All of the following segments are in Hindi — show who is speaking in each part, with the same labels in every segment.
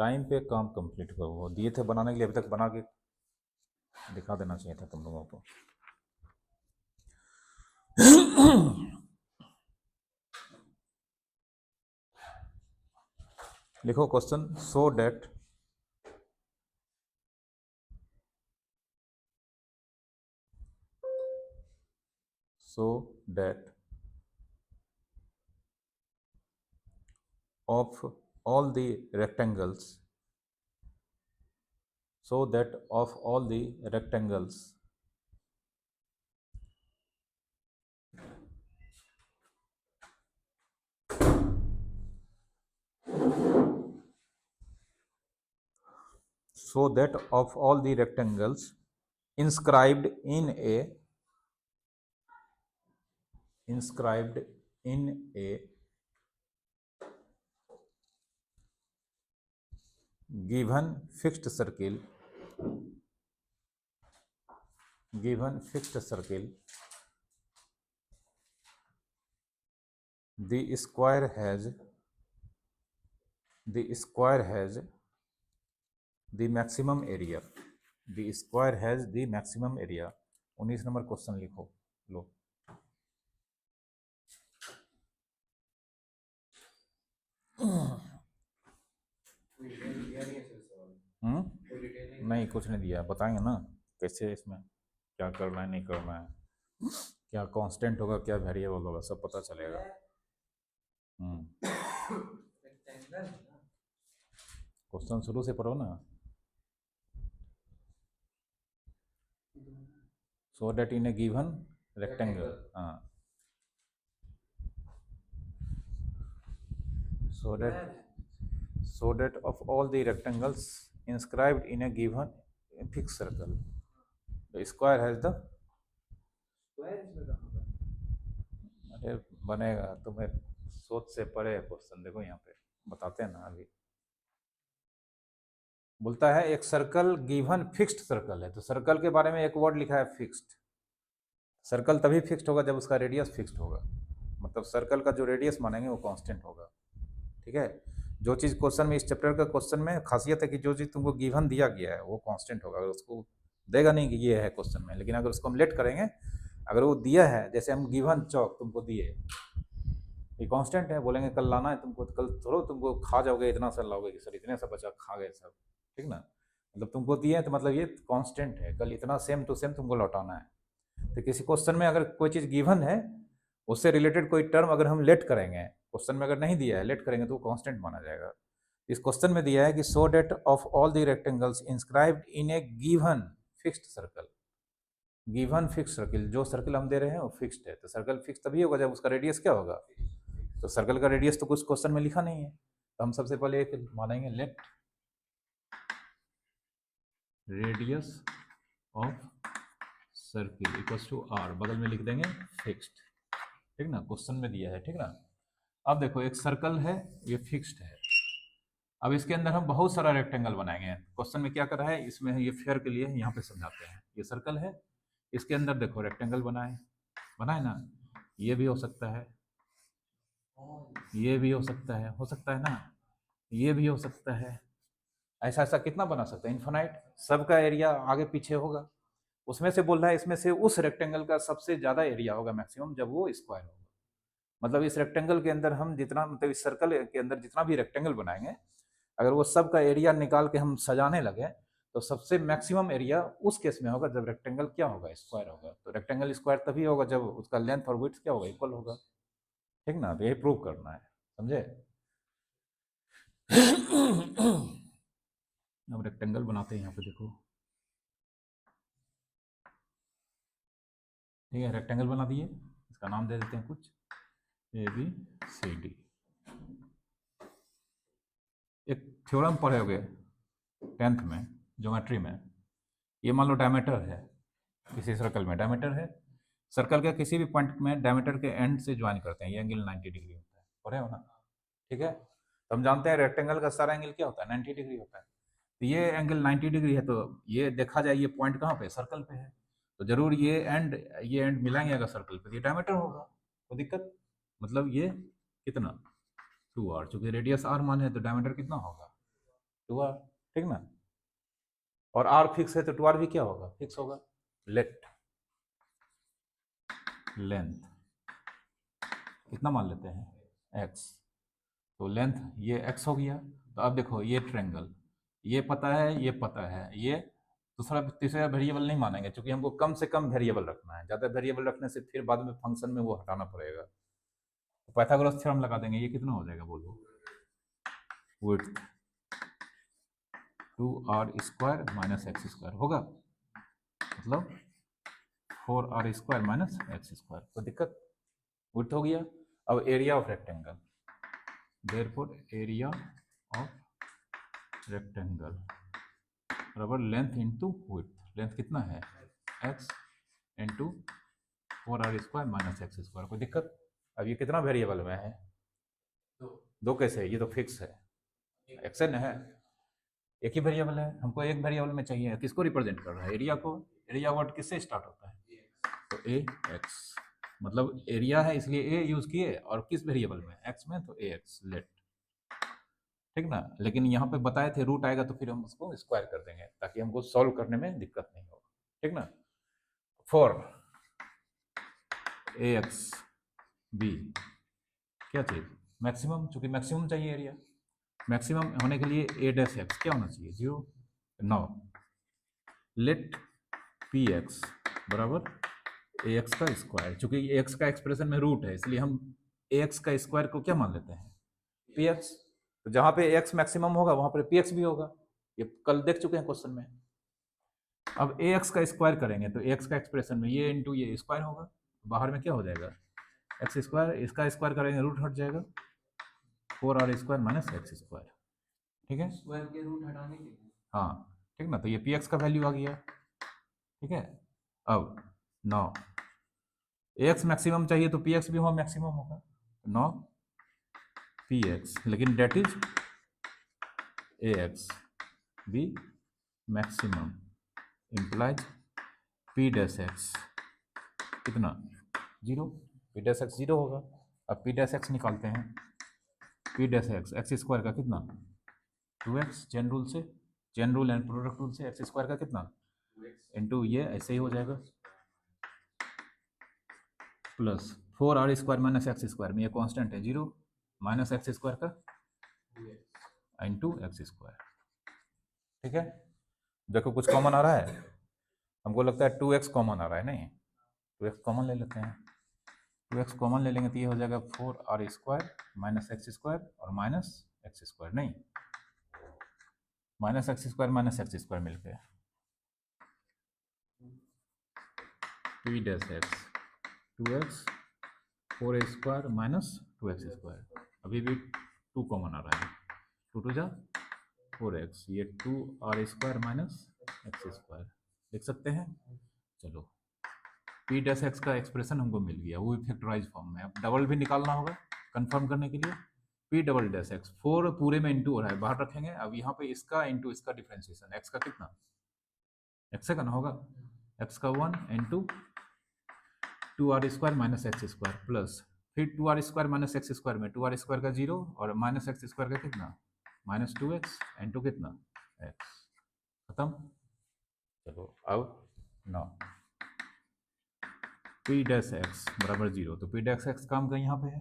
Speaker 1: टाइम पे काम कंप्लीट करो। वो दिए थे बनाने के लिए, अभी तक बना के दिखा देना चाहिए था तुम लोगों को। लिखो question, so that of all the rectangles, so that of all the rectangles so that of all the rectangles inscribed in a given fixed circle the square has the maximum area, 19 number question लिखो। लो नहीं, कुछ नहीं दिया, बताएंगे ना कैसे, इसमें क्या करना है नहीं करना है, क्या कांस्टेंट होगा क्या वेरिएबल होगा, सब पता चलेगा। क्वेश्चन शुरू से पढ़ो ना। सो date in a given rectangle, हाँ, so that of all the rectangles inscribed in a given fixed circle, the square has the, अरे बनेगा, तुम्हें सोच से परे है क्वेश्चन। देखो यहाँ पे बताते हैं ना, अभी बोलता है एक सर्कल गिवन फिक्स्ड सर्कल है, तो सर्कल के बारे में एक वर्ड लिखा है फिक्स्ड। सर्कल तभी फिक्स्ड होगा जब उसका रेडियस फिक्स्ड होगा, मतलब सर्कल का जो रेडियस मानेंगे वो कांस्टेंट होगा। ठीक है, जो चीज़ क्वेश्चन में, इस चैप्टर का क्वेश्चन में खासियत है कि जो चीज़ तुमको गिवन दिया गया है वो कांस्टेंट होगा। अगर उसको देगा नहीं कि ये है क्वेश्चन में, लेकिन अगर उसको हम लेट करेंगे, अगर वो दिया है, जैसे हम गिवन चौक तुमको दिए, ये कांस्टेंट है, बोलेंगे कल लाना है तुमको, तो कल थोड़ा तुमको खा जाओगे, इतना सा लाओगे कि सर इतने सा बचा खा गए सब, ठीक ना। मतलब तुमको दिए हैं तो मतलब ये कांस्टेंट है, कल इतना सेम टू सेम तुमको लौटाना है। तो किसी क्वेश्चन में अगर कोई चीज़ गिवन है, उससे रिलेटेड कोई टर्म अगर हम लेट करेंगे, क्वेश्चन में अगर नहीं दिया है, लेट करेंगे तो वो कांस्टेंट माना जाएगा। इस क्वेश्चन में दिया है कि so that of all the rectangles inscribed in a given fixed circle, given fix circle, जो सर्कल हम दे रहे हैं वो फिक्स्ड है। तो सर्कल फिक्स तभी होगा जब उसका रेडियस क्या होगा, तो सर्कल का रेडियस तो कुछ क्वेश्चन में लिखा नहीं है, तो हम सबसे पहले एक मानेंगे, let radius of circle equals to r, बगल में लिख देंगे फिक्स्ड, ठीक ना, क्वेश्चन में दिया है, ठीक ना। अब देखो एक सर्कल है, ये फिक्स्ड है, अब इसके अंदर हम बहुत सारा रेक्टेंगल बनाएंगे। क्वेश्चन में क्या कर रहा है, इसमें ये फेयर के लिए यहाँ पे समझाते हैं। ये सर्कल है, इसके अंदर देखो रेक्टेंगल बनाए ना, ये भी हो सकता है, ये भी हो सकता है ना, ये भी हो सकता है, ऐसा ऐसा कितना बना सकते हैं, इन्फिनाइट। सबका एरिया आगे पीछे होगा, उसमें से बोल रहा है इसमें से उस रेक्टेंगल का सबसे ज्यादा एरिया होगा मैक्सिमम जब वो स्क्वायर होगा। मतलब इस रेक्टेंगल के अंदर हम जितना, मतलब इस सर्कल के अंदर जितना भी रेक्टेंगल बनाएंगे, अगर वो सब का एरिया निकाल के हम सजाने लगे, तो सबसे मैक्सिमम एरिया उस केस में होगा जब रेक्टेंगल क्या होगा, स्क्वायर होगा। तो रेक्टेंगल स्क्वायर तभी होगा जब उसका लेंथ और विड्थ क्या होगा, इक्वल होगा, ठीक ना। तो यही प्रूव करना है, समझे। अब रेक्टेंगल बनाते हैं यहाँ पे, देखो ठीक है, रेक्टेंगल बना दिए, इसका नाम दे देते हैं कुछ ABCD। एक थ्योरम पढ़े होगे 10th में ज्योमेट्री में, ये मान लो डायमीटर है, किसी सर्कल में डायमीटर है, सर्कल के किसी भी पॉइंट में डायमीटर के एंड से ज्वाइन करते हैं, ये एंगल 90 डिग्री होता है, पढ़े हो ना, ठीक है। तो हम जानते हैं रेक्टेंगल का सारा एंगल क्या होता है, 90 डिग्री होता है। तो ये एंगल 90 डिग्री है, तो ये देखा जाए ये पॉइंट कहाँ पे, सर्कल पे है, तो जरूर ये एंड मिलाएंगे अगर सर्कल पे, ये डायमीटर होगा, कोई दिक्कत। मतलब ये कितना 2r, चूंकि रेडियस r मान है तो डायमीटर कितना होगा 2r, ठीक ना। और r फिक्स है तो 2r भी क्या होगा, फिक्स होगा। लेट लेंथ कितना मान लेते हैं, x, तो लेंथ ये x हो गया। तो अब देखो ये ट्रायंगल, ये पता है, ये पता है, ये दूसरा तीसरा वेरिएबल नहीं मानेंगे, क्योंकि हमको कम से कम वेरिएबल रखना है। ज़्यादा वेरिएबल रखने से फिर बाद में फंक्शन में वो हटाना पड़ेगा। तो पाइथागोरस थ्योरम लगा देंगे। ये कितना हो जाएगा बोलो, विड्थ 2r² माइनस x² होगा, मतलब 4r² माइनस x²। तो दिक्कत, विड्थ हो गया। अब area of rectangle, therefore area of rectangle बराबर लेंथ इंटू विड्थ। लेंथ कितना है, x into 4r² minus x²। कोई दिक्कत। अब ये कितना वेरिएबल में है, दो कैसे, ये तो फिक्स है, एक्सन है, एक ही वेरिएबल है। हमको एक वेरिएबल में चाहिए, किसको रिप्रेजेंट कर रहा है, एरिया को। एरिया वर्ड किससे स्टार्ट होता है, तो ए एक्स, मतलब एरिया है इसलिए ए यूज किए, और किस वेरिएबल में, एक्स में, तो ए एक्स लेट, ठीक ना। लेकिन यहाँ पे बताए थे रूट आएगा तो फिर हम उसको स्क्वायर कर देंगे ताकि हमको सॉल्व करने में दिक्कत नहीं हो, ठीक ना। फॉर ए एक्स बी क्या चाहिए, मैक्सिमम, चूंकि मैक्सिमम चाहिए एरिया, मैक्सिमम होने के लिए ए डैश एक्स क्या होना चाहिए, 0। नाउ लेट पी एक्स बराबर ए एक्स का स्क्वायर, चूंकि ए एक्स का एक्सप्रेशन में रूट है इसलिए हम ए एक्स का स्क्वायर को क्या मान लेते हैं, पी एक्स। तो जहां पे एक्स मैक्सिमम होगा वहां पर पी एक्स भी होगा, ये कल देख चुके हैं क्वेश्चन में। अब ए एक्स का स्क्वायर करेंगे तो ए एक्स का एक्सप्रेशन में ये इंटू ये स्क्वायर होगा, बाहर में क्या हो जाएगा, x², इसका स्क्वायर करेंगे रूट हट जाएगा, 4r² माइनस x², ठीक है,
Speaker 2: स्क्वायर के रूट हटाने के लिए।
Speaker 1: हाँ ठीक ना। तो ये पी एक्स का वैल्यू आ गया, ठीक है। अब 9 एक्स मैक्सिमम चाहिए तो पी एक्स भी वहाँ मैक्सिमम होगा, 9 पी एक्स, लेकिन that is a x b maximum implies p dash x कितना, 0, पी डैश एक्स 0 होगा। अब पी डैश एक्स निकालते हैं, पी डैश एक्स x² का कितना, 2x, चेन रूल से, chain rule and product rule से x² का कितना इंटू ये ऐसे ही हो जाएगा, प्लस 4r² माइनस x² में ये कांस्टेंट है 0, माइनस x² का इंटू x², ठीक है। देखो कुछ कॉमन आ रहा है, हमको लगता है 2x कॉमन आ रहा है, नहीं 2x कॉमन ले लेते हैं, 2x कॉमन ले लेंगे तो ये हो जाएगा 4r² माइनस x² और माइनस x², नहीं माइनस x² माइनस x² मिलकर P dash x 2x 4a² minus 2x², अभी भी 2 कॉमन आ रहा है, 2 2 जा 4x, ये 2r² माइनस x² लिख सकते हैं। चलो पी डैश एक्स का एक्सप्रेशन हमको मिल गया, वो फैक्टराइज फॉर्म में। अब डबल भी निकालना होगा कंफर्म करने के लिए, पी डबल डैश एक्स 4 पूरे में इंटू हो रहा है, बाहर रखेंगे। अब यहाँ पे इसका इंटू इसका डिफ्रेंसिएशन, एक्स का कितना, एक्स का ना होगा, एक्स का 1 into 2r² minus x² plus फिर 2r² माइनस x² में 2r² का 0 और माइनस x² का कितना, माइनस 2x इंटू कितना x, खत्म। चलो अब 9 पी डैश एक्स बराबर 0, तो पी डैश एक्स काम का यहाँ पे है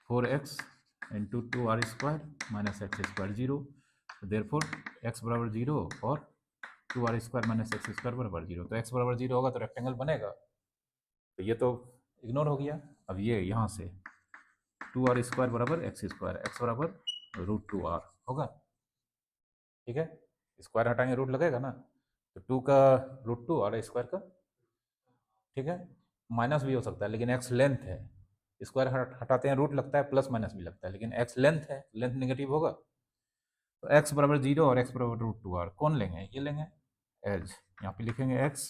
Speaker 1: 4x into 2r² minus x² 0, therefore x बराबर 0 और 2r² माइनस x² बराबर 0। तो x बराबर 0 होगा तो रेक्टेंगल बनेगा, तो ये तो इग्नोर हो गया। अब ये यहाँ से 2r² बराबर x², x बराबर √2r होगा, ठीक है। स्क्वायर हटाएंगे रूट लगेगा ना, तो 2 का √2 और स्क्वायर का, ठीक है। माइनस भी हो सकता है लेकिन x लेंथ है, स्क्वायर हटाते हैं रूट लगता है, प्लस माइनस भी लगता है, लेकिन x लेंथ है, लेंथ नेगेटिव होगा। तो x बराबर 0 और x बराबर √2r कौन लेंगे, ये लेंगे एज, यहाँ पे लिखेंगे x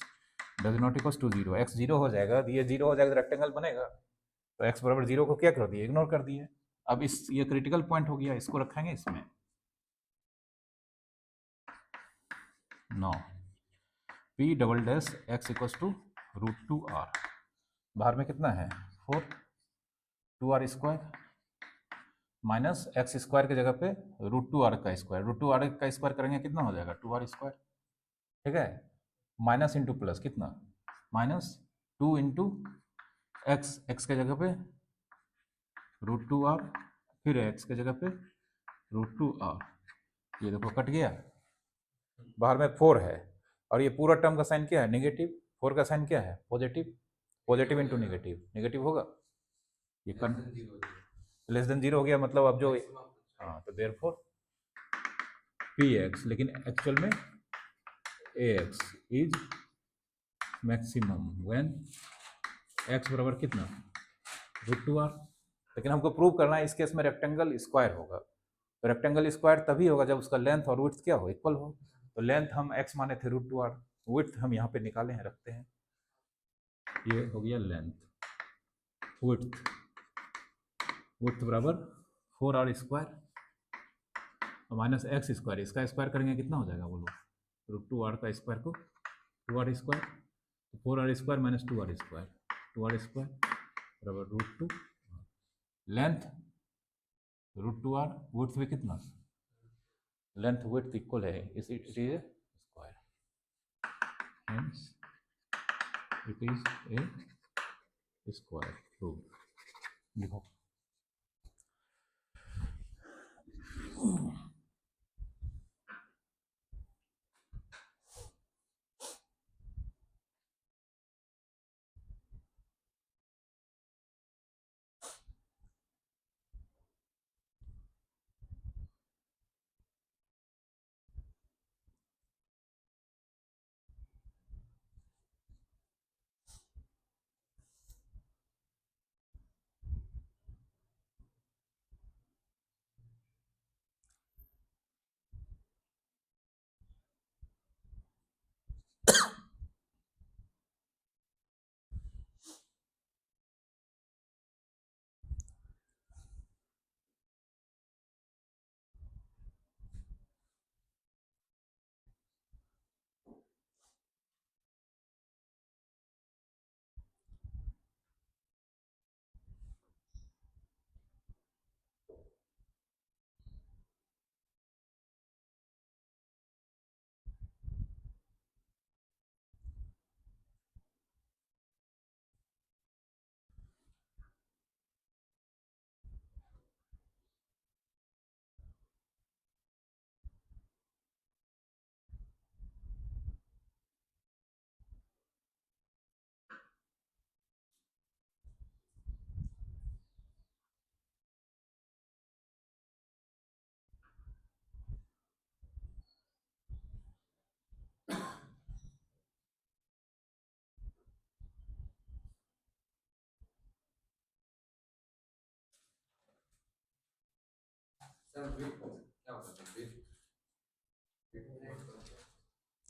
Speaker 1: does not equal to 0, x 0 हो जाएगा, ये 0 हो जाएगा तो रेक्टेंगल बनेगा। तो x बराबर 0 को क्या कर दिए, इग्नोर कर दिए। अब इस ये क्रिटिकल पॉइंट हो गया, इसको रखेंगे इसमें, 9 p double dash x equal to √2r, बाहर में कितना है 4, 2r² माइनस एक्स स्क्वायर की जगह पे √2r का स्क्वायर, √2r का स्क्वायर करेंगे कितना हो जाएगा 2r स्क्वायर, ठीक है। माइनस इंटू प्लस कितना, -2 × एक्स के जगह पे √2r, फिर एक्स के जगह पे √2r, ये देखो कट गया, बाहर में 4 है और ये पूरा टर्म का साइन क्या है नेगेटिव, 4 का साइन क्या है positive, positive into negative, negative होगा, ये लेस देन जीरो हो गया, मतलब अब जो, हाँ तो देयर फोर पी एक्स, लेकिन एक्चुअल में A x is maximum when x बराबर कितना √2r, लेकिन हमको प्रूव करना है इस केस में रेक्टेंगल स्क्वायर होगा, तो रेक्टेंगल स्क्वायर तभी होगा जब उसका लेंथ और विड्थ क्या हो इक्वल हो, तो लेंथ हम x माने थे √2r, विड्थ हम यहाँ पे निकाले हैं रखते हैं, ये हो गया लेंथ, विड्थ, विड्थ बराबर 4r square minus x square, इसका स्क्वायर करेंगे कितना हो जाएगा बोलो, √2r का स्क्वायर को 2r square, 4r square minus 2r square, 2r square बराबर √2, लेंथ √2r, विड्थ भी कितना, लेंथ विड्थ इक्वल है, इस it is square, hence it is a square prove, लिखो।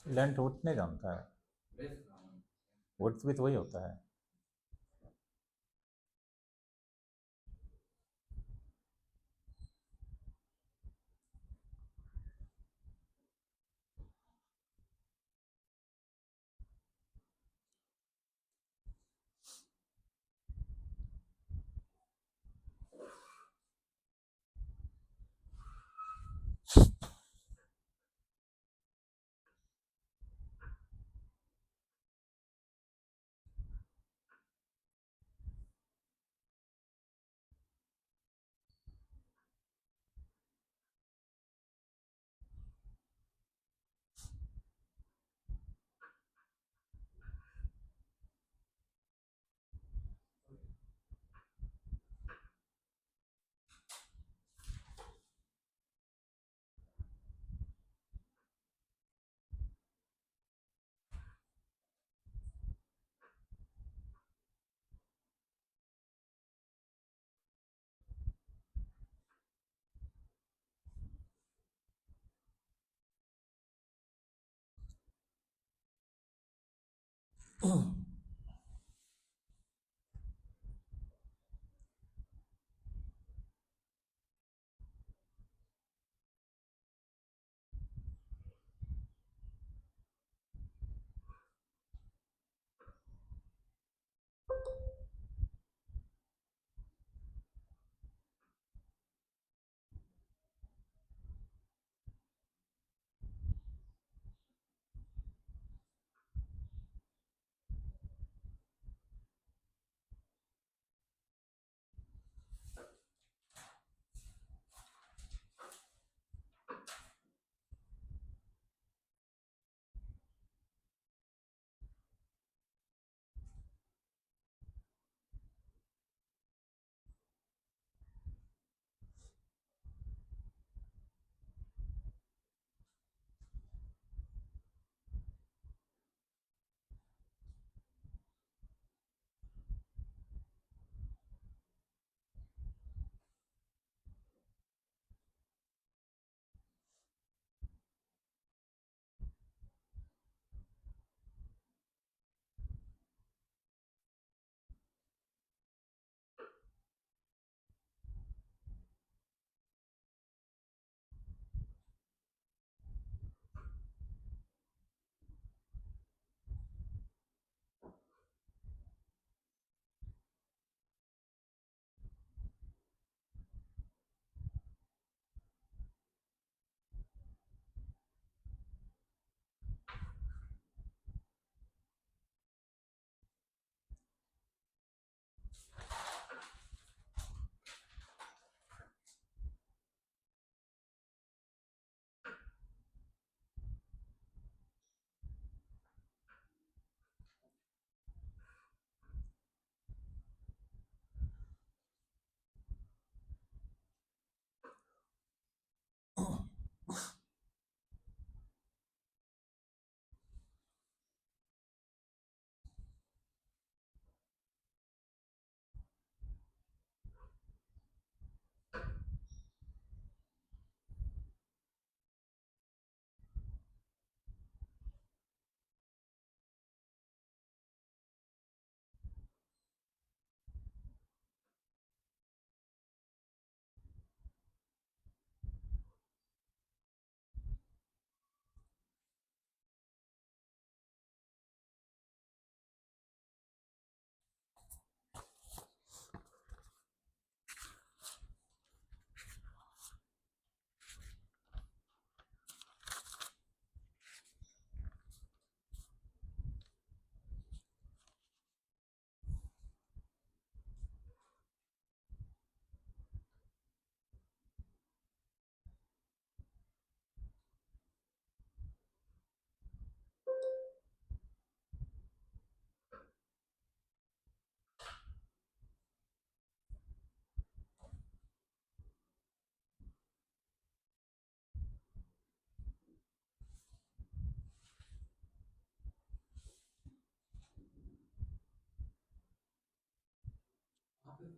Speaker 1: लेंथ विड्थ नहीं जानता है, विड्थ भी तो वही होता है,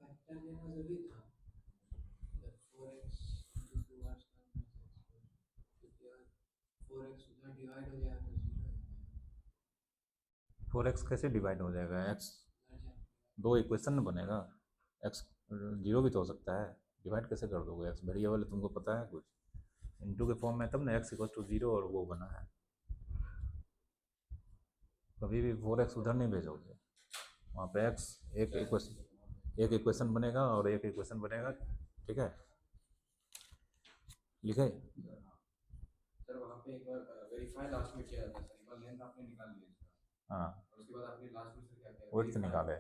Speaker 2: फैक्टर लेना जरूरी था, मतलब 4x into 2r square minus x square, क्योंकि यार 4x उधर डिवाइड हो जाएगा तो 0 हो जाएगा।
Speaker 1: 4x कैसे डिवाइड हो जाएगा? x
Speaker 2: उधर जाएगा
Speaker 1: दो इक्वेशन में बनेगा, x जीरो भी तो हो सकता है, डिवाइड कैसे कर दोगे? x वेरिएबल है, तुमको पता है कुछ? इनटू के फॉर्म में तब ना x इक्वल टू जीरो और वो बना है। कभी भी 4x उधर नहीं भेजोगे, वहाँ पे x एक इक्वेशन बनेगा और एक इक्वेशन बनेगा, ठीक है? लिखे?
Speaker 2: सर वहाँ पे एक बार वेरीफाई लास्ट में किया था सर, एक बार लेंथ आपने निकाल लिया इसका,
Speaker 1: हाँ,
Speaker 2: और उसके बाद आपने लास्ट में सर क्या किया,
Speaker 1: विड्थ निकाले।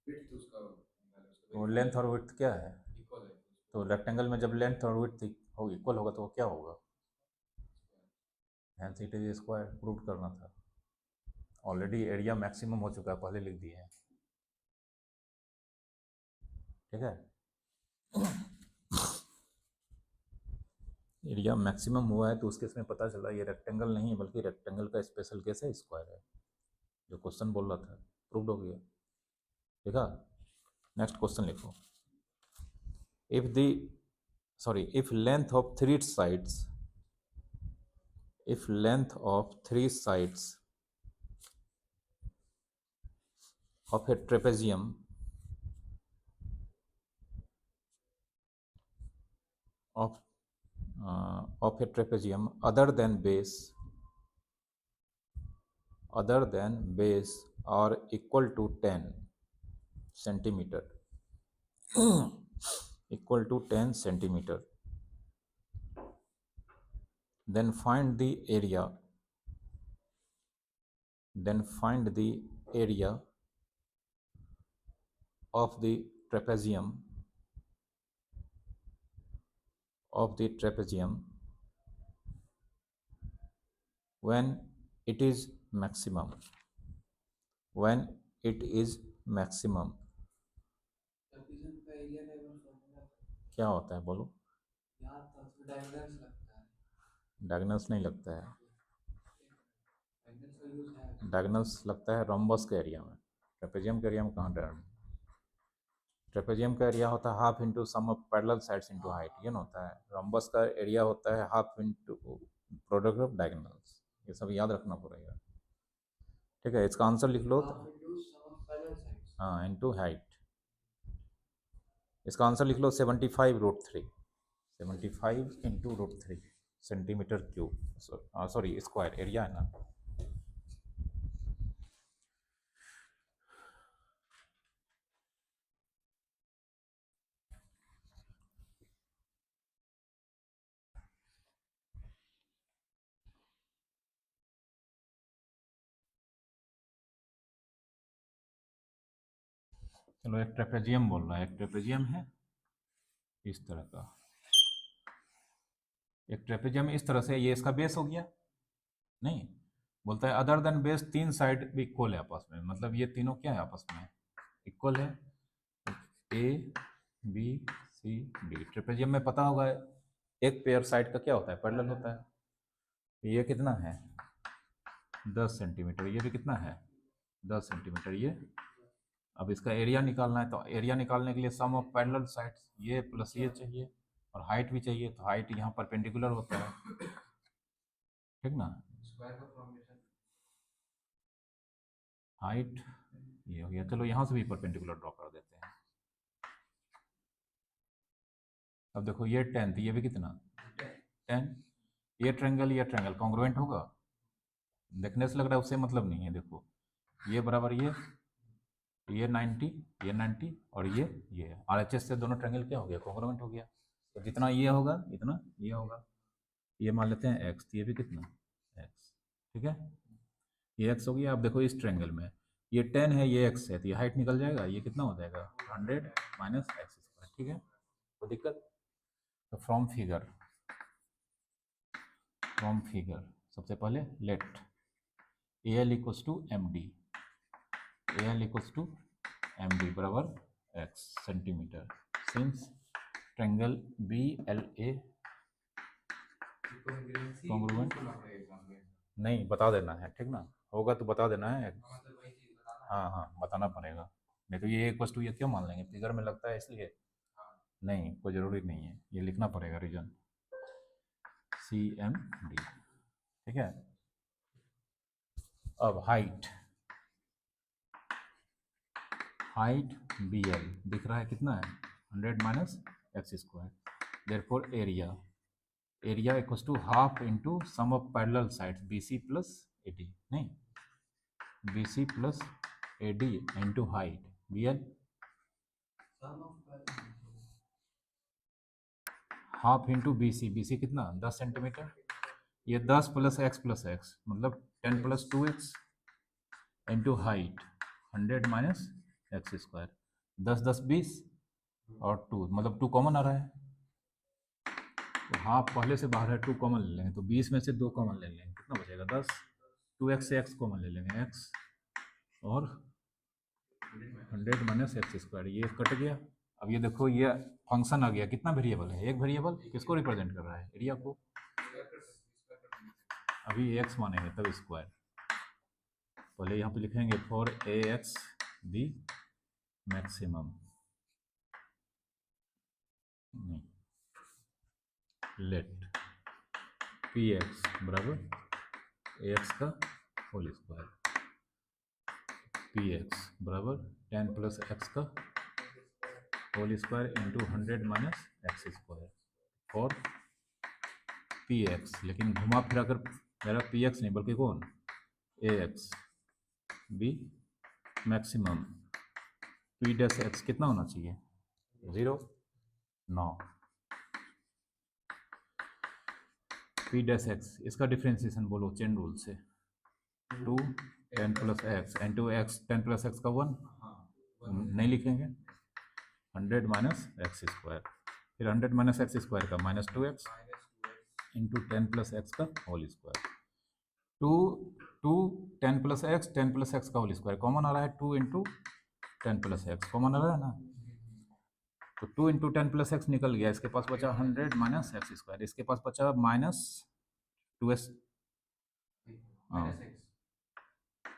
Speaker 2: विड्थ उसका निकाले, उसका
Speaker 1: तो लेंथ और विड्थ क्या है?
Speaker 2: इक्वल है
Speaker 1: तो रेक्टेंगल में जब लेंथ और विड्थ हो इक्वल होगा तो वो क्या होगा? Hence it is square. Prove करना था, ऑलरेडी एरिया मैक्सिमम हो चुका है, पहले लिख दिए हैं, ठीक है? एरिया मैक्सिमम हुआ है तो उसके इसमें पता चला ये रेक्टेंगल नहीं है बल्कि रेक्टेंगल का स्पेशल केस है, स्क्वायर है, जो क्वेश्चन बोल रहा था, प्रूव्ड हो गया, ठीक है? नेक्स्ट क्वेश्चन लिखो। if length of three sides, if length of three sides of a trapezium of a trapezium other than base are equal to 10 centimeter equal to 10 centimeter, then find the area of the trapezium when it is maximum.
Speaker 2: Trapezium का एरिया का एक बार फॉर्मूला
Speaker 1: क्या होता है बोलो?
Speaker 2: याद था, उसमें डायगोनल्स लगता है,
Speaker 1: डायगोनल्स नहीं लगता है,
Speaker 2: डायगोनल्स का यूज है।
Speaker 1: डायगोनल्स लगता है रोम्बस के एरिया में, ट्रेपेजियम के एरिया में कहाँ डायगोनल? ट्रेपेजियम का एरिया होता है half into sum of parallel sides into height, ये ना होता है। रोम्बस का एरिया होता है half into product of diagonals, ये सब याद रखना पड़ेगा, ठीक है? इसका आंसर लिख लो। हाँ, इंटू हाइट, इसका आंसर लिख लो 75√3, 75 into √3 centimetre cube, sorry square area है ना। चलो, एक ट्रेपेजियम बोल रहा है, एक ट्रेपेजियम है इस तरह का, एक ट्रेपेजियम इस तरह से, ये इसका बेस हो गया, नहीं बोलता है अदर देन बेस तीन साइड भी इक्वल है आपस में, मतलब ये तीनों क्या है आपस में इक्वल है, A B C D. Trapezium में पता होगा एक पेयर साइड का क्या होता है, पैरेलल होता है। ये कितना है 10 सेंटीमीटर, ये भी कितना है 10 सेंटीमीटर, ये अब इसका एरिया निकालना है, तो एरिया निकालने के लिए सम ऑफ पैरेलल साइड्स, ये प्लस ये चाहिए और हाइट भी चाहिए, तो हाइट यहाँ परपेंडिकुलर होता है, ठीक ना?
Speaker 2: स्क्वायर का फॉर्मेशन
Speaker 1: हाइट ये हो गया, चलो यहाँ से भी परपेंडिकुलर ड्रॉ कर देते हैं। अब देखो ये 10 थी, ये भी कितना 10, ये ट्रायंगल कॉन्ग्रुएंट होगा, देखने से लग रहा है उससे मतलब नहीं है, देखो ये बराबर ये 90 ये 90 और ये RHS से दोनों ट्रायंगल क्या हो गया, कॉन्ग्रुएंट हो गया, तो जितना ये होगा इतना ये होगा, ये मान लेते हैं x, ये भी कितना x, ठीक है? ये x हो गया। अब देखो इस ट्रायंगल में ये 10 है ये x है, तो ये हाइट निकल जाएगा, ये कितना हो जाएगा 100 माइनस x², ठीक है? तो दिक्कत, तो फ्रॉम फिगर सबसे पहले let AL equals to MD, AL equals to MD बराबर x centimetre, since triangle BLA congruent, नहीं बता देना है, ठीक ना? होगा तो बता देना है, हाँ हाँ बताना पड़ेगा, नहीं तो ये इक्वल टू ये क्यों मान लेंगे, फिगर में लगता है इसलिए, नहीं कोई ज़रूरी नहीं है, ये लिखना पड़ेगा रीजन CMD, ठीक है। अब हाइट BL दिख रहा है कितना है, 100 minus x square, therefore area equals to half into sum of parallel sides BC plus AD, नहीं BC plus AD into height BL,
Speaker 2: sum of
Speaker 1: half into BC कितना 10 सेंटीमीटर, ये 10 प्लस x मतलब 10 plus 2x into height 100 minus x square, 10 10 20 और 2 मतलब 2 कॉमन आ रहा है, तो हाफ पहले से बाहर है, 2 कॉमन ले लेंगे तो 20 में से 2 कॉमन ले लेंगे, कितना बचेगा 10, 2x से x कॉमन ले लेंगे x, और 100 माइनस एक्स स्क्वायर, ये कट गया। अब ये देखो ये फंक्शन आ गया, कितना वेरिएबल है, एक वेरिएबल किसको रिप्रेजेंट कर रहा है, एरिया को, अभी एक्स मानेंगे तब स्क्वायर, पहले यहाँ पे लिखेंगे फॉर AX बी मैक्सिमम, नहीं लेट PX बराबर AX का होल स्क्वायर, PX बराबर 10 प्लस एक्स का whole square into 100 minus x square, और PX, लेकिन घुमा फिरा कर मेरा PX नहीं बल्कि कौन AX b maximum, P dash x कितना होना चाहिए 0 9, P डैश एक्स इसका डिफ्रेंसिएशन बोलो चेन रूल से, 2 10 plus x into x 10 plus x का 1 नहीं लिखेंगे, 100 माइनस एक्स स्क्वायर, फिर 100 माइनस एक्स स्क्वायर का minus 2x into 10 plus x का होल स्क्वायर, 2 2 10 प्लस एक्स का होल स्क्वायर कॉमन आ रहा है, 2 इंटू 10 प्लस एक्स कॉमन आ रहा है ना, तो 2 इंटू 10 प्लस एक्स निकल गया, इसके पास बचा 100 माइनस एक्स स्क्वायर, इसके पास बचा minus 2s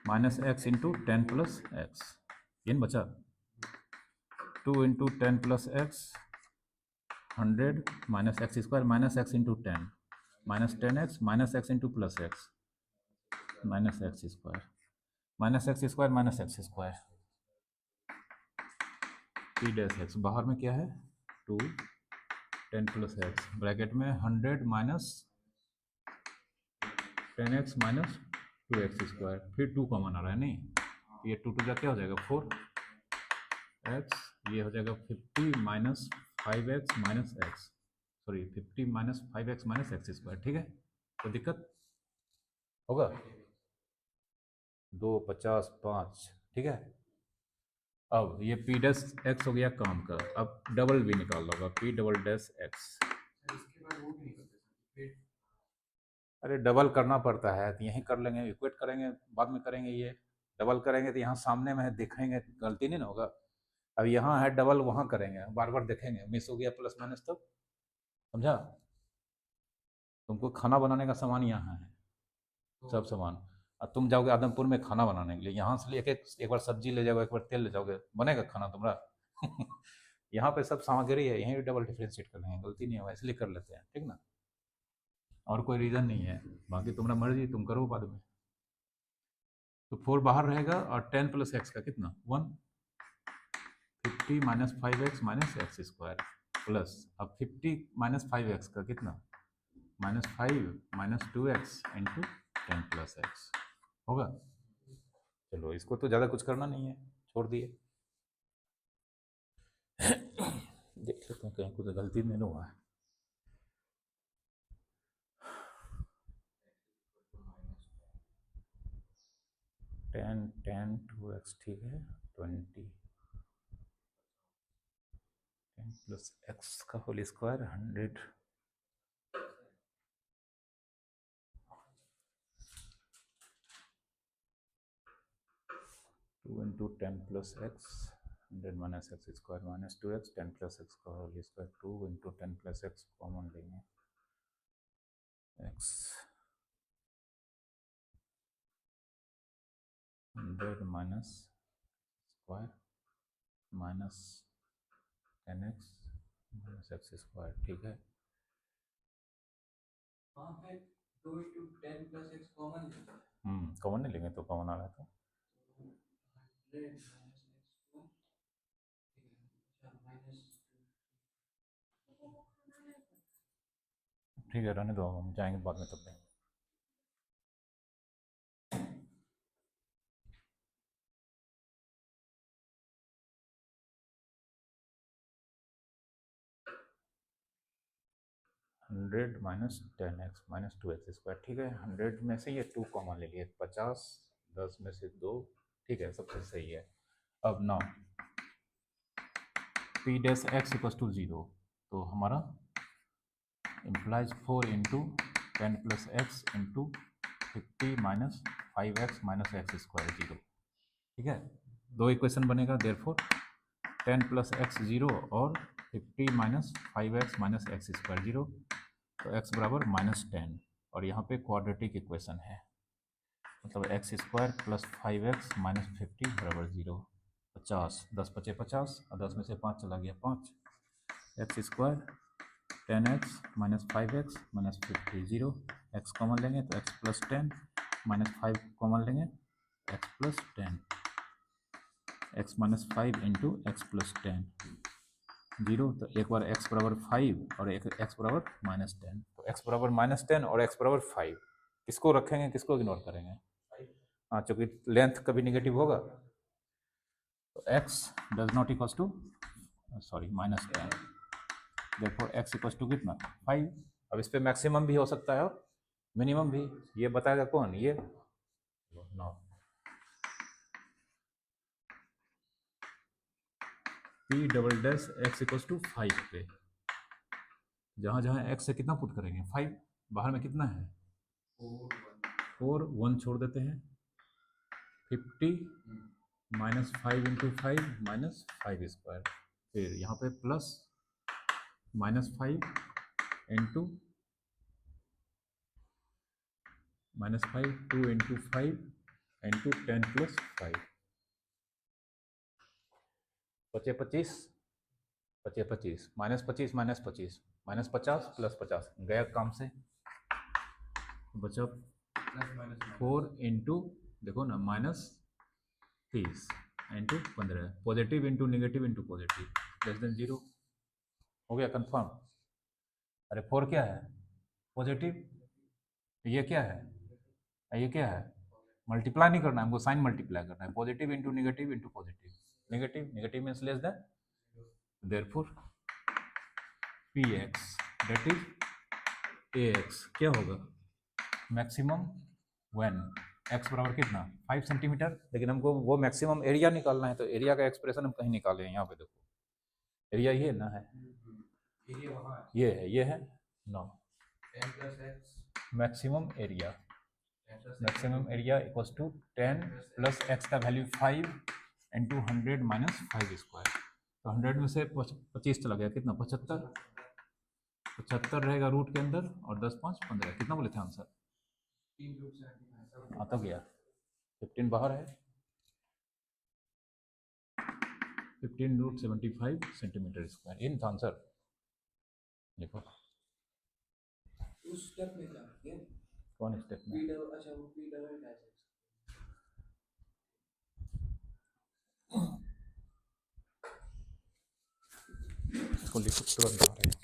Speaker 1: minus x into 10 plus x, ये बचा 2 into 10 plus x 100 minus x square minus x into 10 minus 10x minus x into plus x minus x square minus x square minus x square, P dash x बाहर में क्या है 2 10 प्लस एक्स ब्रैकेट में 100 minus 10x minus 2x square, फिर 2 कॉमन आ रहा है, नहीं ये 2 टू जा क्या हो जाएगा 4x, ये हो जाएगा 50 minus 5x minus x, sorry 50 minus 5x minus x square, ठीक है, तो दिक्कत होगा 2 50 5, ठीक है। अब ये P डैश एक्स हो गया काम का, अब डबल भी निकाल लो, P डबल डैश एक्स,
Speaker 2: इसके बाद वो भी नहीं करते सर,
Speaker 1: अरे डबल करना पड़ता है तो यहीं कर लेंगे, इक्वेट करेंगे बाद में करेंगे, ये डबल करेंगे तो यहाँ सामने में है देखेंगे, गलती नहीं ना होगा, अब यहाँ है डबल वहाँ करेंगे बार बार देखेंगे, मिस हो गया प्लस माइनस तब, समझा, तुमको खाना बनाने का सामान यहाँ है सब सामान, अब तुम जाओगे आदमपुर में खाना बनाने के लिए, यहाँ से लेके एक बार सब्जी ले जाओगे एक बार तेल ले जाओगे, बनेगा खाना तुम्हारा यहाँ पे सब सामग्री है, यहीं भी डबल डिफ्रेंशिएट कर लेंगे, गलती नहीं होगा इसलिए कर लेते हैं, ठीक ना, और कोई रीज़न नहीं है, बाकी तुम्हारा मर्जी तुम करो बाद में, तो 4 बाहर रहेगा और 10 प्लस एक्स का कितना 1, 50 minus 5x minus x square plus, अब 50 माइनस 5x का कितना minus 5 minus 2x into 10 plus x होगा, चलो इसको तो ज़्यादा कुछ करना नहीं है, छोड़ दिए देख लेते हैं कहीं कुछ गलती नहीं हुआ है, 10 10 2x ठीक है 20 10 प्लस एक्स का whole square 100 2 into 10 plus x 100 minus x square minus 2x 10 plus x का whole square 2 into 10 plus x common लेंगे x 100 minus square minus 10x minus x square, ठीक है।
Speaker 2: वहाँ पे 2 into 10 plus x कॉमन लेते हैं,
Speaker 1: कॉमन नहीं लेंगे तो कॉमन आ रहा था।
Speaker 2: तो 100 minus x को माइनस
Speaker 1: ठीक है, रहने दो, हम जाएंगे बाद में तब लेंगे। Hundred minus 10x minus 2x square, ठीक है। 100 में से ये 2 कॉमन ले लिए, 50, 10 में से 2, ठीक है, सबसे सही है। अब now p dash x equal to 0, तो हमारा implies 4 into 10 plus x into 50 minus 5x minus x square 0, ठीक है। दो इक्वेशन बनेगा, देयरफॉर 10 प्लस एक्स 0 और 50 minus 5x minus x square 0, तो x बराबर माइनस 10, और यहाँ पे क्वाड्रेटिक इक्वेशन है, मतलब x square plus 5x minus 50 बराबर 0। 50, 10 पचे 50, और 10 में से 5 चला गया 5, x square 10x minus 5x minus 50 0, x common लेंगे तो x प्लस 10 माइनस 5 कॉमन लेंगे x plus 10, x minus 5 into x plus 10 0, तो एक बार x बराबर 5 और एक x बराबर माइनस 10, तो x बराबर माइनस 10 और x बराबर 5, किसको रखेंगे किसको इग्नोर करेंगे? हाँ, चूँकि लेंथ कभी निगेटिव होगा, तो x does not equals to sorry minus 10, देखो x इक्वल्स टू कितना 5। अब इस पे मैक्सिमम भी हो सकता है और मिनिमम भी, ये बताएगा कौन? ये no, p double dash x equals to 5 पे जहाँ जहाँ x से कितना पुट करेंगे 5, बाहर में कितना है 4, 1 छोड़ देते हैं, 50 माइनस 5 इंटू 5 माइनस 5 स्क्वायर, फिर यहाँ पे plus minus 5 into minus 5, 2 into 5 into 10 plus 5, बचे 25, बचे 25 माइनस 25 माइनस 25 माइनस 50 प्लस 50 गया काम से, बचा 4 इंटू देखो ना minus 30 into 15, positive into negative into positive less than 0, हो गया कंफर्म। अरे 4 क्या है पॉजिटिव, ये क्या है, ये क्या है, मल्टीप्लाई नहीं करना है हमको, साइन मल्टीप्लाई करना है, positive into negative positive, negative negative means less than, therefore P x that is a x क्या होगा मैक्सिमम व्हेन एक्स बराबर कितना 5 सेंटीमीटर, लेकिन हमको वो मैक्सिमम एरिया निकालना है, तो एरिया का एक्सप्रेशन हम कहीं निकाले हैं, यहाँ पे देखो एरिया ये ना है, ये है no, maximum area equals to 10 plus x का वैल्यू 5 इंटू 100 माइनस 5 स्क्वायर, तो 100 में से 25 चला गया कितना 75, 75 रहेगा रूट के अंदर, और 10 5 15, कितना बोले थे आंसर, आता गया 15 बाहर है, 15 रूट 75 सेंटीमीटर स्क्वायर, इन था आंसर। देखो
Speaker 2: उस स्टेप में क्या किया,
Speaker 1: कौन स्टेप में,
Speaker 2: पी डबल, अच्छा वो पी डबल डैश
Speaker 1: इसको लिखो तुरंत आ रहे हैं।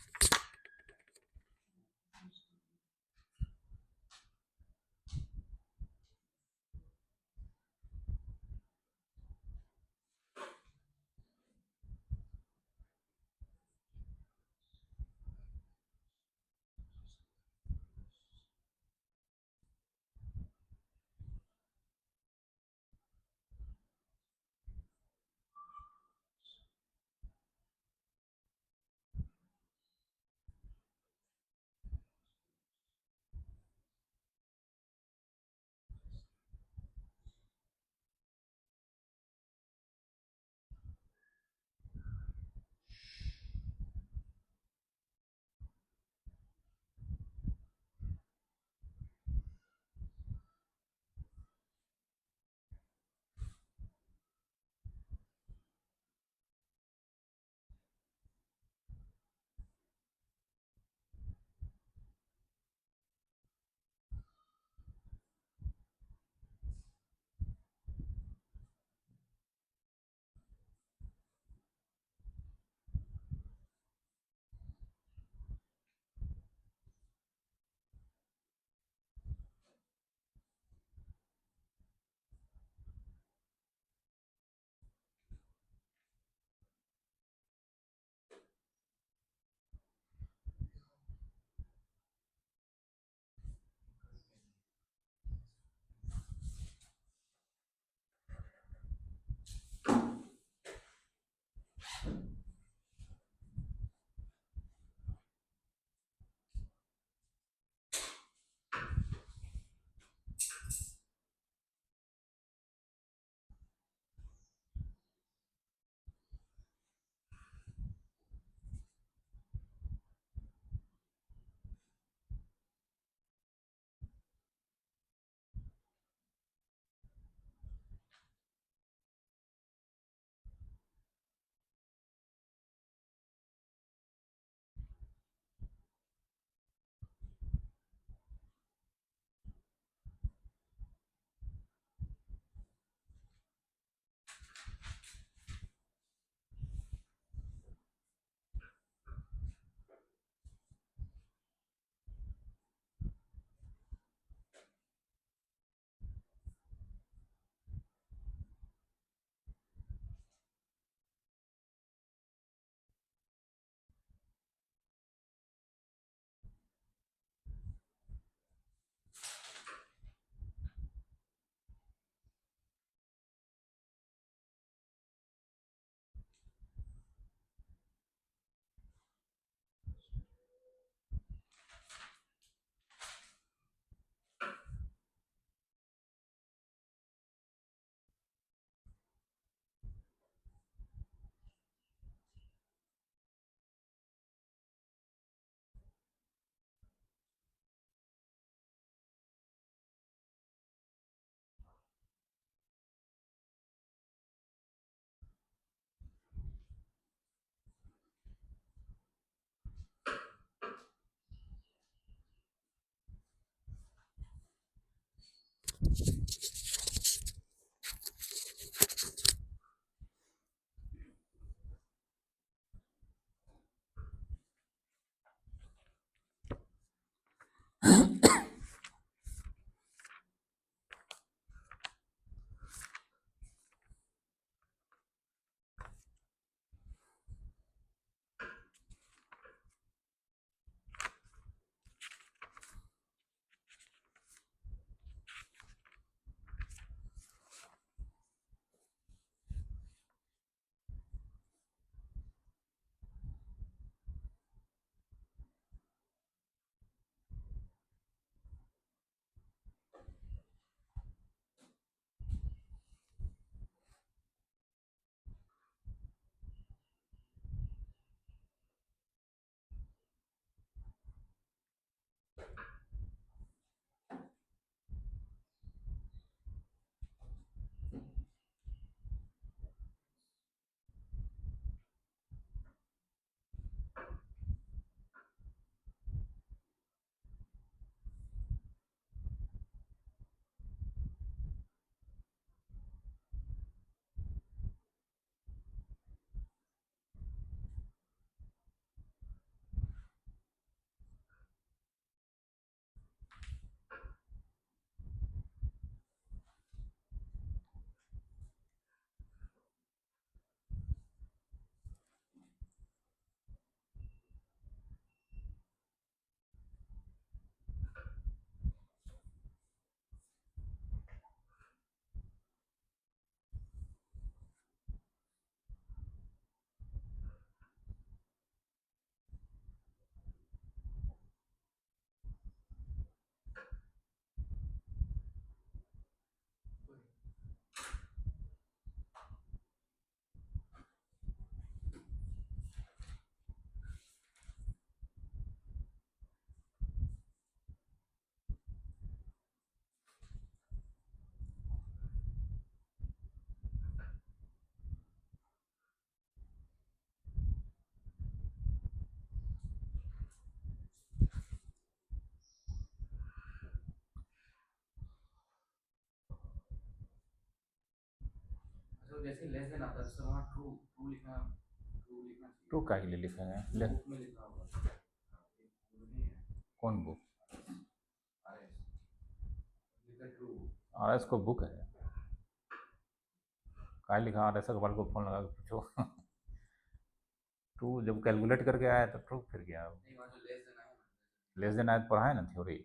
Speaker 2: जैसे लेस देन आता है तो वहाँ ट्रू ट्रू लिखना चाहिए।
Speaker 1: ट्रू का लिए लिखा है
Speaker 2: बुक में लिखा होगा। वो नहीं है
Speaker 1: कौन बुक?
Speaker 2: RS लिखा ट्रू।
Speaker 1: आर एस को बुक है, का लिखा आर एस अखबार को फोन लगा के पूछो। ट्रू जब कैलकुलेट करके आया तो ट्रू फिर गया।
Speaker 2: नहीं वहाँ जो लेस देन आया
Speaker 1: लेस देन आयत पढ़ा है ना थ्योरी,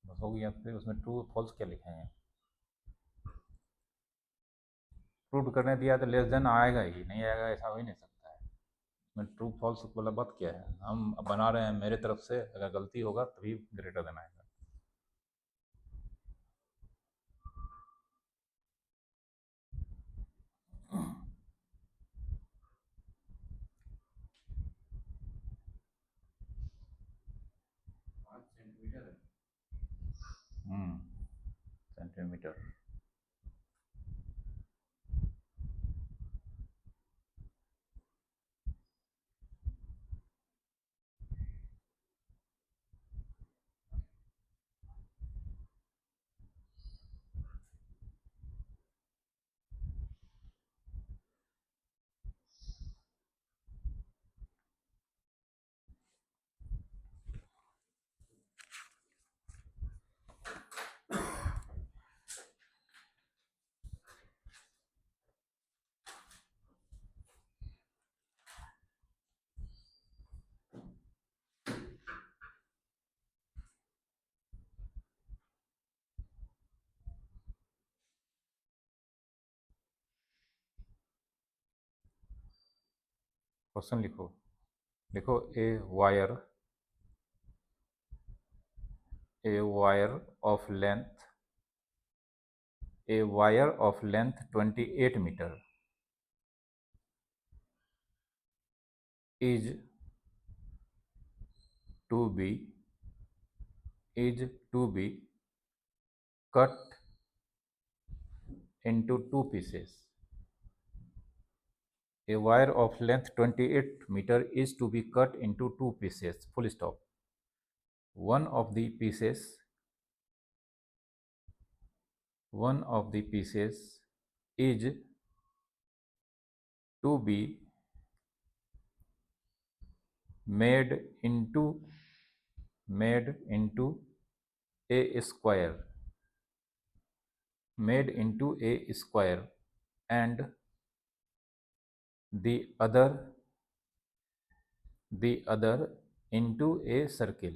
Speaker 1: बस हो गया। फिर उसमें ट्रू फॉल्स क्या लिखे हैं? प्रूव करने दिया तो लेस देन आएगा ही, नहीं आएगा ऐसा हो ही नहीं सकता है। उसमें ट्रू फॉल्स वाला बात क्या है? हम बना रहे हैं मेरे तरफ से, अगर गलती होगा तभी ग्रेटर देन आएगा।
Speaker 2: सेंटीमीटर है।
Speaker 1: सेंटीमीटर। क्वेश्चन लिखो, लिखो a wire of length, a wire of length 28 meter is to be cut into two pieces. A wire of length 28 meter is to be cut into two pieces, full stop. One of the pieces is to be made into a square, and the other into a circle,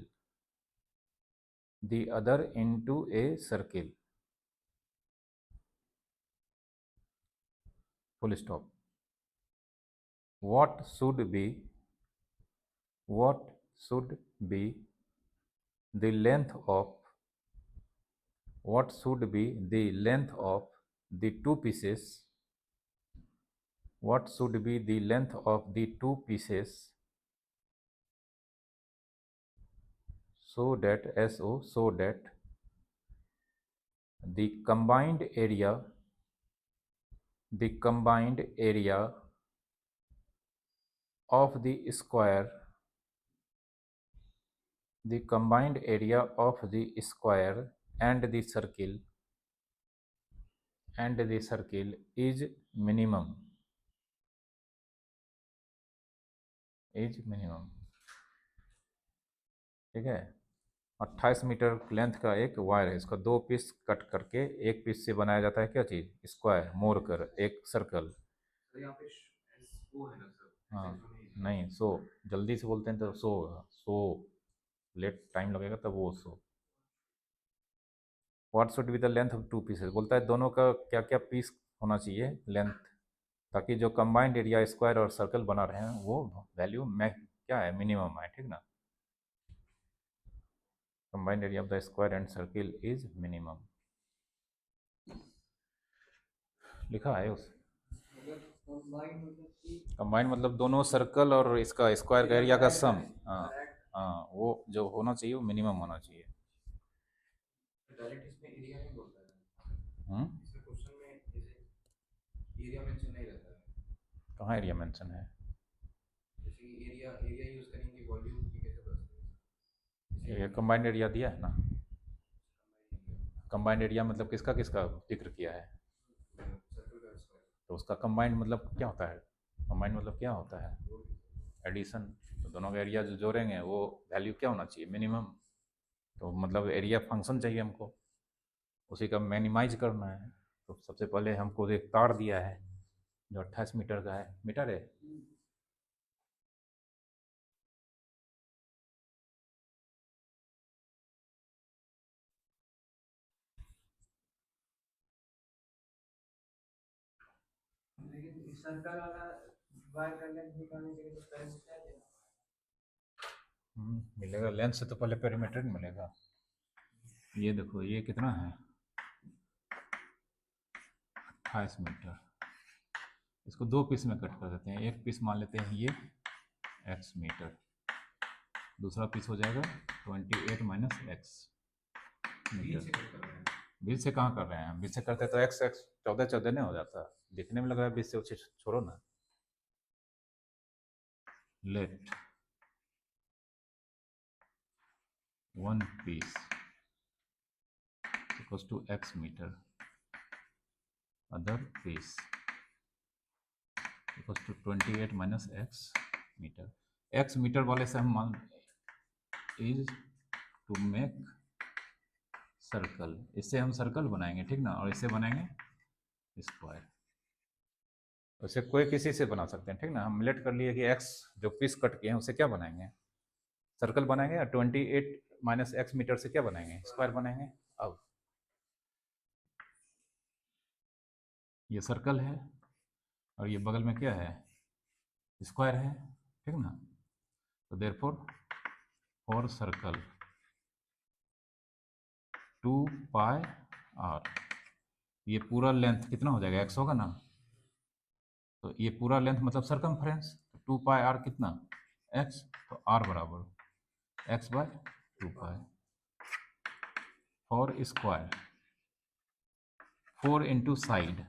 Speaker 1: full stop. What should be the length of the two pieces? What should be the length of the two pieces so that the combined area of the square and the circle is minimum. ठीक है। 28 मीटर लेंथ का एक वायर है, इसका दो पीस कट करके एक पीस से बनाया जाता है क्या चीज़? स्क्वायर, मोड़ कर एक सर्कल।
Speaker 2: सर यहाँ पे वो है ना सर।
Speaker 1: हाँ नहीं, सो जल्दी से बोलते हैं तो सो होगा, सो लेट टाइम लगेगा तब वो सो। What should be the length of two pieces, बोलता है दोनों का क्या क्या पीस होना चाहिए लेंथ, ताकि जो कंबाइंड एरिया स्क्वायर और सर्कल बना रहे हैं वो वैल्यू क्या है? मिनिमम है, ठीक ना। combined area of the square and circle is minimum, लिखा है उस। कंबाइंड मतलब दोनों सर्कल और इसका स्क्वायर का एरिया का सम। हाँ हाँ, वो जो होना चाहिए वो मिनिमम होना चाहिए।
Speaker 2: डायरेक्ट इसमें एरिया नहीं बोलता है। इसमें क्वेश्चन में जैसे एरिया मेंशन नहीं रहता है।
Speaker 1: कहाँ एरिया मेंशन है?
Speaker 2: जैसे कि एरिया यूज करेंगे वॉल्यूम की कैसे बता सकते हैं?
Speaker 1: ये कंबाइंड एरिया दिया है ना। कंबाइंड एरिया मतलब किसका किसका जिक्र किया है?
Speaker 2: सर्कल का स्क्वायर।
Speaker 1: तो उसका कंबाइंड मतलब क्या होता है, कंबाइंड मतलब क्या होता है, एडिशन। तो दोनों का एरिया जो जोड़ेंगे वो वैल्यू क्या होना चाहिए, मिनिमम। तो मतलब एरिया फंक्शन चाहिए हमको, उसी का मिनिमाइज करना है। तो सबसे पहले हमको एक तार दिया है जो 28 मीटर का है, मीटर है।
Speaker 2: लेकिन सर्कल वाला वायर का लेंथ निकालने के लिए तो पहले से क्या देना?
Speaker 1: मिलेगा लेंथ से तो पहले पेरीमीटर मिलेगा। ये देखो ये कितना है, 28 मीटर। इसको दो पीस में कट कर देते हैं, एक पीस मान लेते हैं ये x मीटर, दूसरा पीस हो जाएगा 28 माइनस एक्स मीटर। 20 से कहाँ कर रहे हैं, 20 से करते तो x x 14 14 नहीं हो जाता, दिखने में लग रहा है 20 से, उसे छोड़ो ना। Let one piece equals to x metre, other piece equals to 28 minus x metre. x metre वाले से हम मान इज टू मेक सर्कल, इससे हम सर्कल बनाएंगे ठीक ना, और इससे बनाएंगे स्क्वायर। वैसे कोई किसी से बना सकते हैं ठीक ना, हम लेट कर लिए कि x जो पीस कट किए हैं उससे क्या बनाएंगे, सर्कल बनाएंगे, और 28 माइनस एक्स मीटर से क्या बनाएंगे, स्क्वायर बनाएंगे। अब ये सर्कल है और ये बगल में क्या है, स्क्वायर है ठीक ना। तो therefore for circle 2 pi r, ये पूरा लेंथ कितना हो जाएगा, x होगा ना। तो ये पूरा लेंथ मतलब सरकमफ्रेंस, तो 2 पाई आर कितना x, तो r बराबर x by 2 pi. For square 4 into side,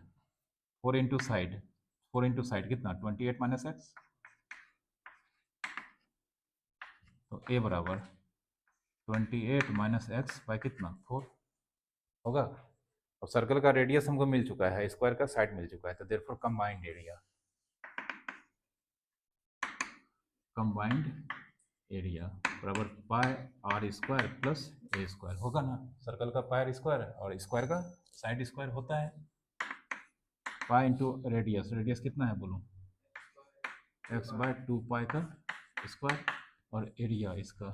Speaker 1: 4 into side, 4 into side कितना 28 माइनस एक्स, तो a बराबर 28 माइनस एक्स बाई कितना 4 होगा। अब सर्कल का रेडियस हमको मिल चुका है, स्क्वायर का साइड मिल चुका है, तो therefore combined area, combined area बराबर pi r square plus a square होगा ना। सर्कल का पाई आर स्क्वायर और स्क्वायर का साइड स्क्वायर होता है। पाई इंटू रेडियस, रेडियस कितना है बोलो, एक्स बाय 2 पाई का स्क्वायर, और एरिया इसका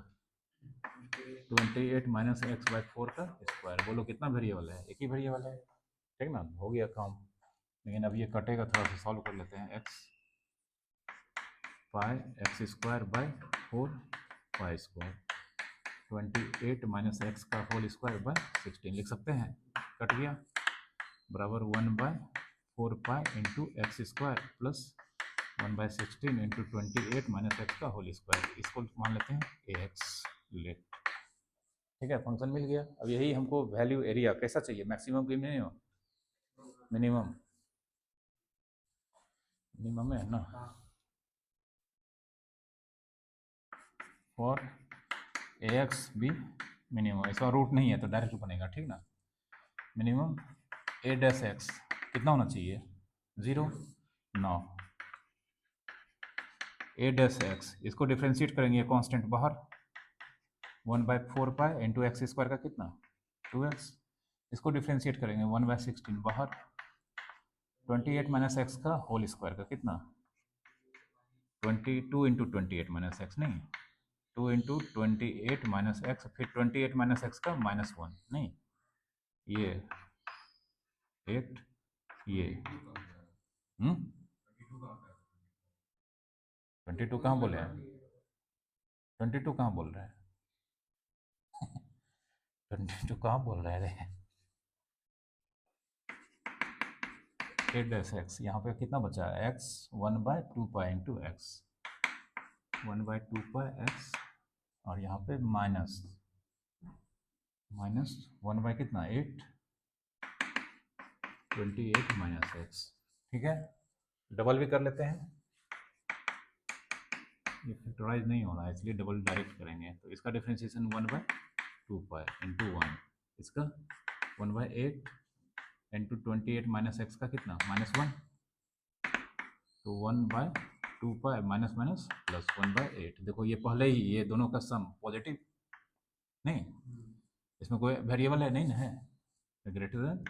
Speaker 1: 28 माइनस एक्स बाय 4 का स्क्वायर। बोलो कितना वेरिएबल है, एक ही वेरिएबल है ठीक ना, हो गया काम। लेकिन अब ये कटेगा, थोड़ा सा सॉल्व कर लेते हैं। X pi x square by 4 pi square, 28 minus x का होल स्क्वायर बाय 16 लिख सकते हैं, कट गया, बराबर 1 by 4 pi into x square plus 1 by 16 into 28 minus x का होल स्क्वायर, इसको मान लेते हैं ए एक्स लेट। ठीक है, फंक्शन मिल गया। अब यही हमको वैल्यू एरिया कैसा चाहिए, मैक्सिमम की मिनिमम, मिनिमम, मिनिमम है ना। और ए एक्स भी मिनिमम, इसका रूट नहीं है तो डायरेक्ट बनेगा ठीक ना। मिनिमम ए डैश एक्स कितना होना चाहिए, 0 9, ए डैश एक्स इसको डिफ्रेंशिएट करेंगे, कांस्टेंट बाहर 1 by 4 pi into x square का कितना 2x, इसको डिफ्रेंशिएट करेंगे 1 बाय 16 बाहर 28 माइनस एक्स का होल स्क्वायर का कितना 22 इंटू 28 माइनस एक्स, नहीं 2 इंटू 28 माइनस एक्स, फिर 28 माइनस एक्स का -1, नहीं ये 8, ये 22 कहाँ बोले हैं, 22 कहाँ बोल रहे हैं 22 कहाँ बोल रहे हैं, एट डैश एक्स, यहाँ पे कितना बचा है x 1 by 2 pi into x, 1 by 2 pi x, और यहाँ पे माइनस 1 बाय कितना 8, 28 माइनस एक्स। ठीक है, डबल भी कर लेते हैं, ये फैक्टराइज नहीं हो रहा है इसलिए डबल डायरेक्ट करेंगे। तो इसका डिफ्रेंशिएशन 1 बाय 2 पाई इंटू 1, इसका 1 बाय 8 इंटू 28 माइनस एक्स का कितना -1, तो 1/2 माइनस माइनस प्लस 1/8। देखो ये पहले ही ये दोनों का सम पॉजिटिव नहीं, इसमें कोई वेरिएबल है नहीं ना, है ग्रेटर देन,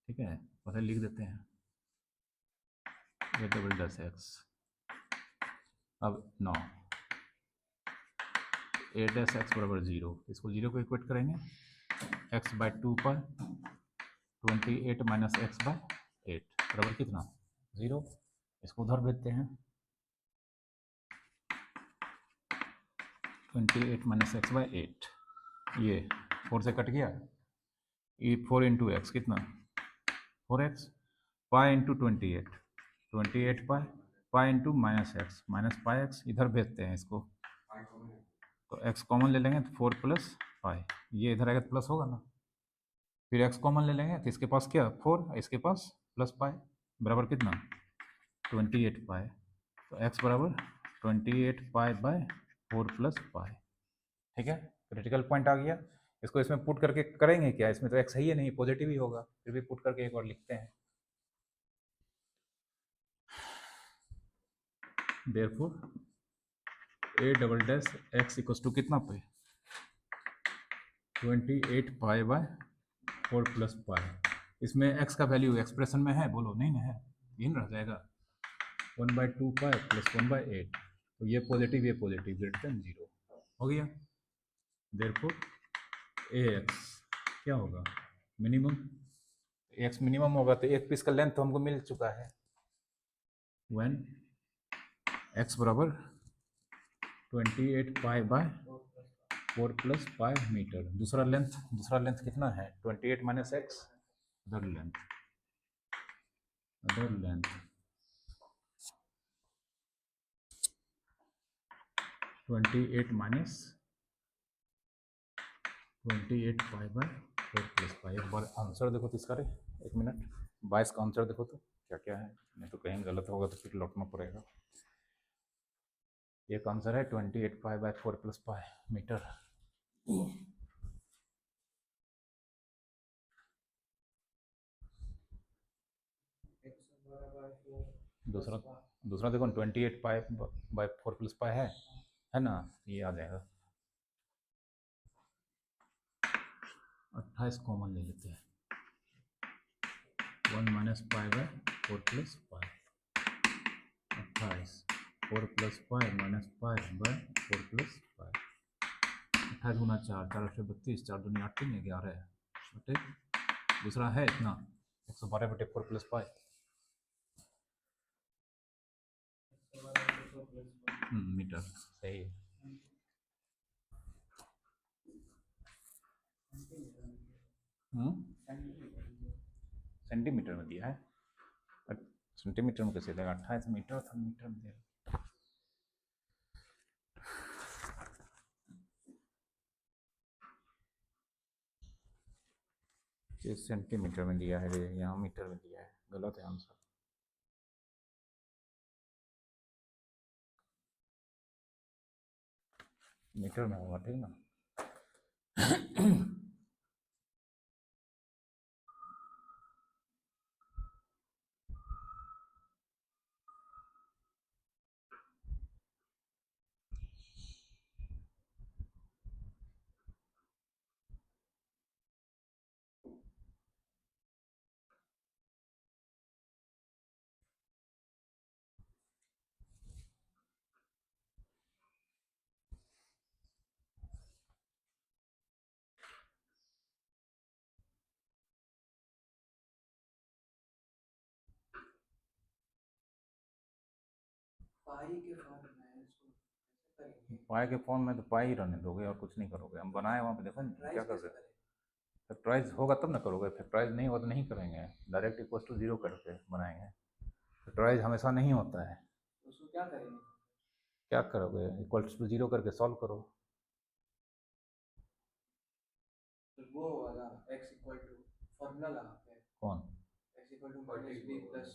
Speaker 1: ठीक है, पहले लिख देते हैं ये डबल डैश एक्स। अब 9 ए डैश एक्स बराबर 0, इसको 0 को इक्वेट करेंगे x/2 पर 28 माइनस x/8 बराबर कितना 0। इसको उधर भेजते हैं 28 माइनस x/8, ये 4 से कट गया, ये 4 इंटू एक्स कितना 4x, pi into 28 pi, pi into minus pi x, इधर भेजते हैं इसको, तो x कॉमन ले लेंगे तो 4 प्लस पाई, ये इधर आएगा तो प्लस होगा ना, फिर x कॉमन ले लेंगे तो इसके पास क्या 4, इसके पास प्लस पाई बराबर कितना 28 पाई, तो x बराबर 28 पाई बाय 4 प्लस पाई, ठीक है। क्रिटिकल पॉइंट आ गया। इसको इसमें पुट करके करेंगे क्या, इसमें तो x है ही नहीं, पॉजिटिव ही होगा, फिर भी पुट करके एक बार लिखते हैं। Therefore a double dash x equals to कितना पे 28 पाई बाय 4 प्लस पाई, इसमें x का वैल्यू एक्सप्रेशन में है, बोलो नहीं ना है, यही रह जाएगा 1/2 पाई प्लस 1/8, तो ये पॉजिटिव ग्रेटर देन 0 हो गया। देयरफॉर ax क्या होगा मिनिमम, x मिनिमम होगा तो एक पीस का लेंथ तो हमको मिल चुका है, व्हेन x बराबर 28 pi by 4 plus pi metre. दूसरा लेंथ कितना है 28 minus x, other length 28 minus 28 pi by 4 plus pi. एक बार आंसर देखो तो इसका, रे एक मिनट 22 का आंसर देखो तो क्या क्या है, नहीं तो कहीं गलत होगा तो फिर लौटना पड़ेगा। एक आंसर है 28 pi by 4 plus pi metre. दूसरा देखो 28 पाई बाय 4 प्लस पाई है ना, ये आ जाएगा। 28 कॉमन ले लेते हैं, 1 minus pi by 4 plus pi, 28 4 plus pi minus pi by 4 plus पाई, 28 गुना 4, 4 8 32, 4 दूनी 8 3 11 बटे, दूसरा है इतना 112 बटे 4 प्लस पाई, मीटर सही है। सेंटीमीटर में दिया है, सेंटीमीटर में कैसे देगा, 28 मीटर था, मीटर में देगा। ये सेंटीमीटर में दिया है, यहाँ मीटर में दिया है, गलत है आंसर। मीटर में होगा, ठीक ना।
Speaker 2: पाई के फॉर्म में है, इसको कैसे करेंगे?
Speaker 1: पाई के फॉर्म में तो पाई ही रहने दोगे और कुछ नहीं करोगे, हम बनाए वहाँ पे देखो ना क्या कर रहे हैं। फैक्टराइज होगा तब ना करोगे, फैक्टराइज नहीं होगा तो नहीं करेंगे, डायरेक्ट इक्वल टू 0 करके बनाएंगे। फैक्टराइज हमेशा नहीं होता है,
Speaker 2: उसको क्या करेंगे?
Speaker 1: क्या करोगे इक्वल टू 0 करके सॉल्व करो।
Speaker 2: तो वो वाला x इक्वल टू फॉर्मूला लगा के,
Speaker 1: कौन
Speaker 2: x equal to minus b plus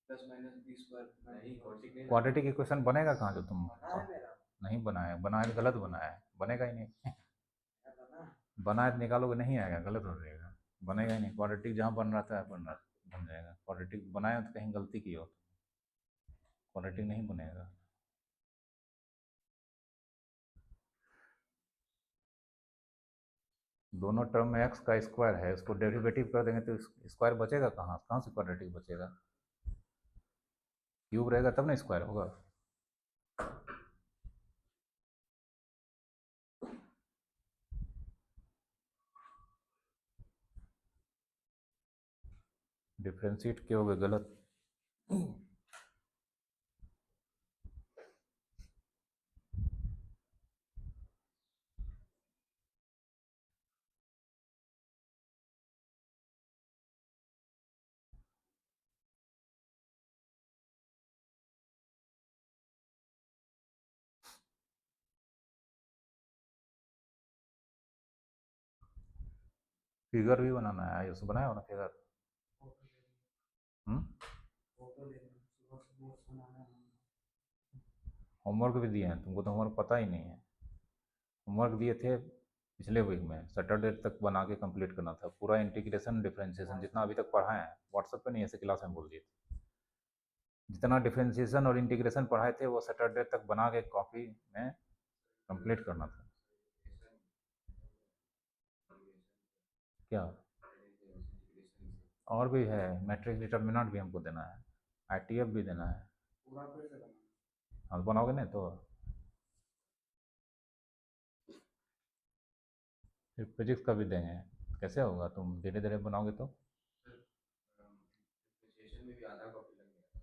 Speaker 2: plus minus b square, नहीं
Speaker 1: क्वाड्रेटिक इक्वेशन बनेगा कहाँ जो तुम
Speaker 2: बना है मेरा,
Speaker 1: नहीं बनाया, बनाया तो गलत बनाया है, बनेगा ही नहीं।
Speaker 2: है बना,
Speaker 1: बनाए तो निकालोगे नहीं आएगा, गलत हो जाएगा, बनेगा ही नहीं। क्वाड्रेटिक जहाँ बन रहा था बन जाएगा, क्वाड्रेटिक बनाए तो कहीं गलती की हो क्वाड्रेटिक नहीं बनेगा। दोनों टर्म में एक्स का स्क्वायर है, उसको डेरिवेटिव कर देंगे तो स्क्वायर बचेगा कहाँ, कहाँ से क्वाड्रेटिक बचेगा? क्यूब रहेगा तब ना स्क्वायर होगा। डिफ्रेंशिएट किए होगे गलत। फिगर भी बनाना है, उसको बनाया हो ना फिगर।
Speaker 2: फोटो ले ली,
Speaker 1: हम्म।
Speaker 2: फोटो ले ली, सुबह से नोट्स बनाना है।
Speaker 1: होमवर्क भी दिए हैं तुमको, तो होमवर्क पता ही नहीं है। होमवर्क दिए थे पिछले वीक में, सैटरडे तक बना के कंप्लीट करना था पूरा इंटीग्रेशन डिफरेंशिएशन जितना अभी तक पढ़ा है। व्हाट्सएप पे नहीं, ऐसे क्लास में बोल दिए थे। जितना डिफरेंशिएशन और इंटीग्रेशन पढ़ाए थे वो सैटरडे तक बना के कॉपी में कंप्लीट करना था। क्या? और भी है, मैट्रिक्स डिटर्मिनेंट भी हमको देना है, आईटीएफ भी देना है।
Speaker 2: पूरा फिर से बनाना।
Speaker 1: हाँ, तो बनाओगे नहीं तो फिर फिजिक्स का भी देंगे। कैसे होगा, तुम धीरे धीरे बनाओगे तो।
Speaker 2: डिफरेंशिएशन में भी आधा कॉपी लग गया।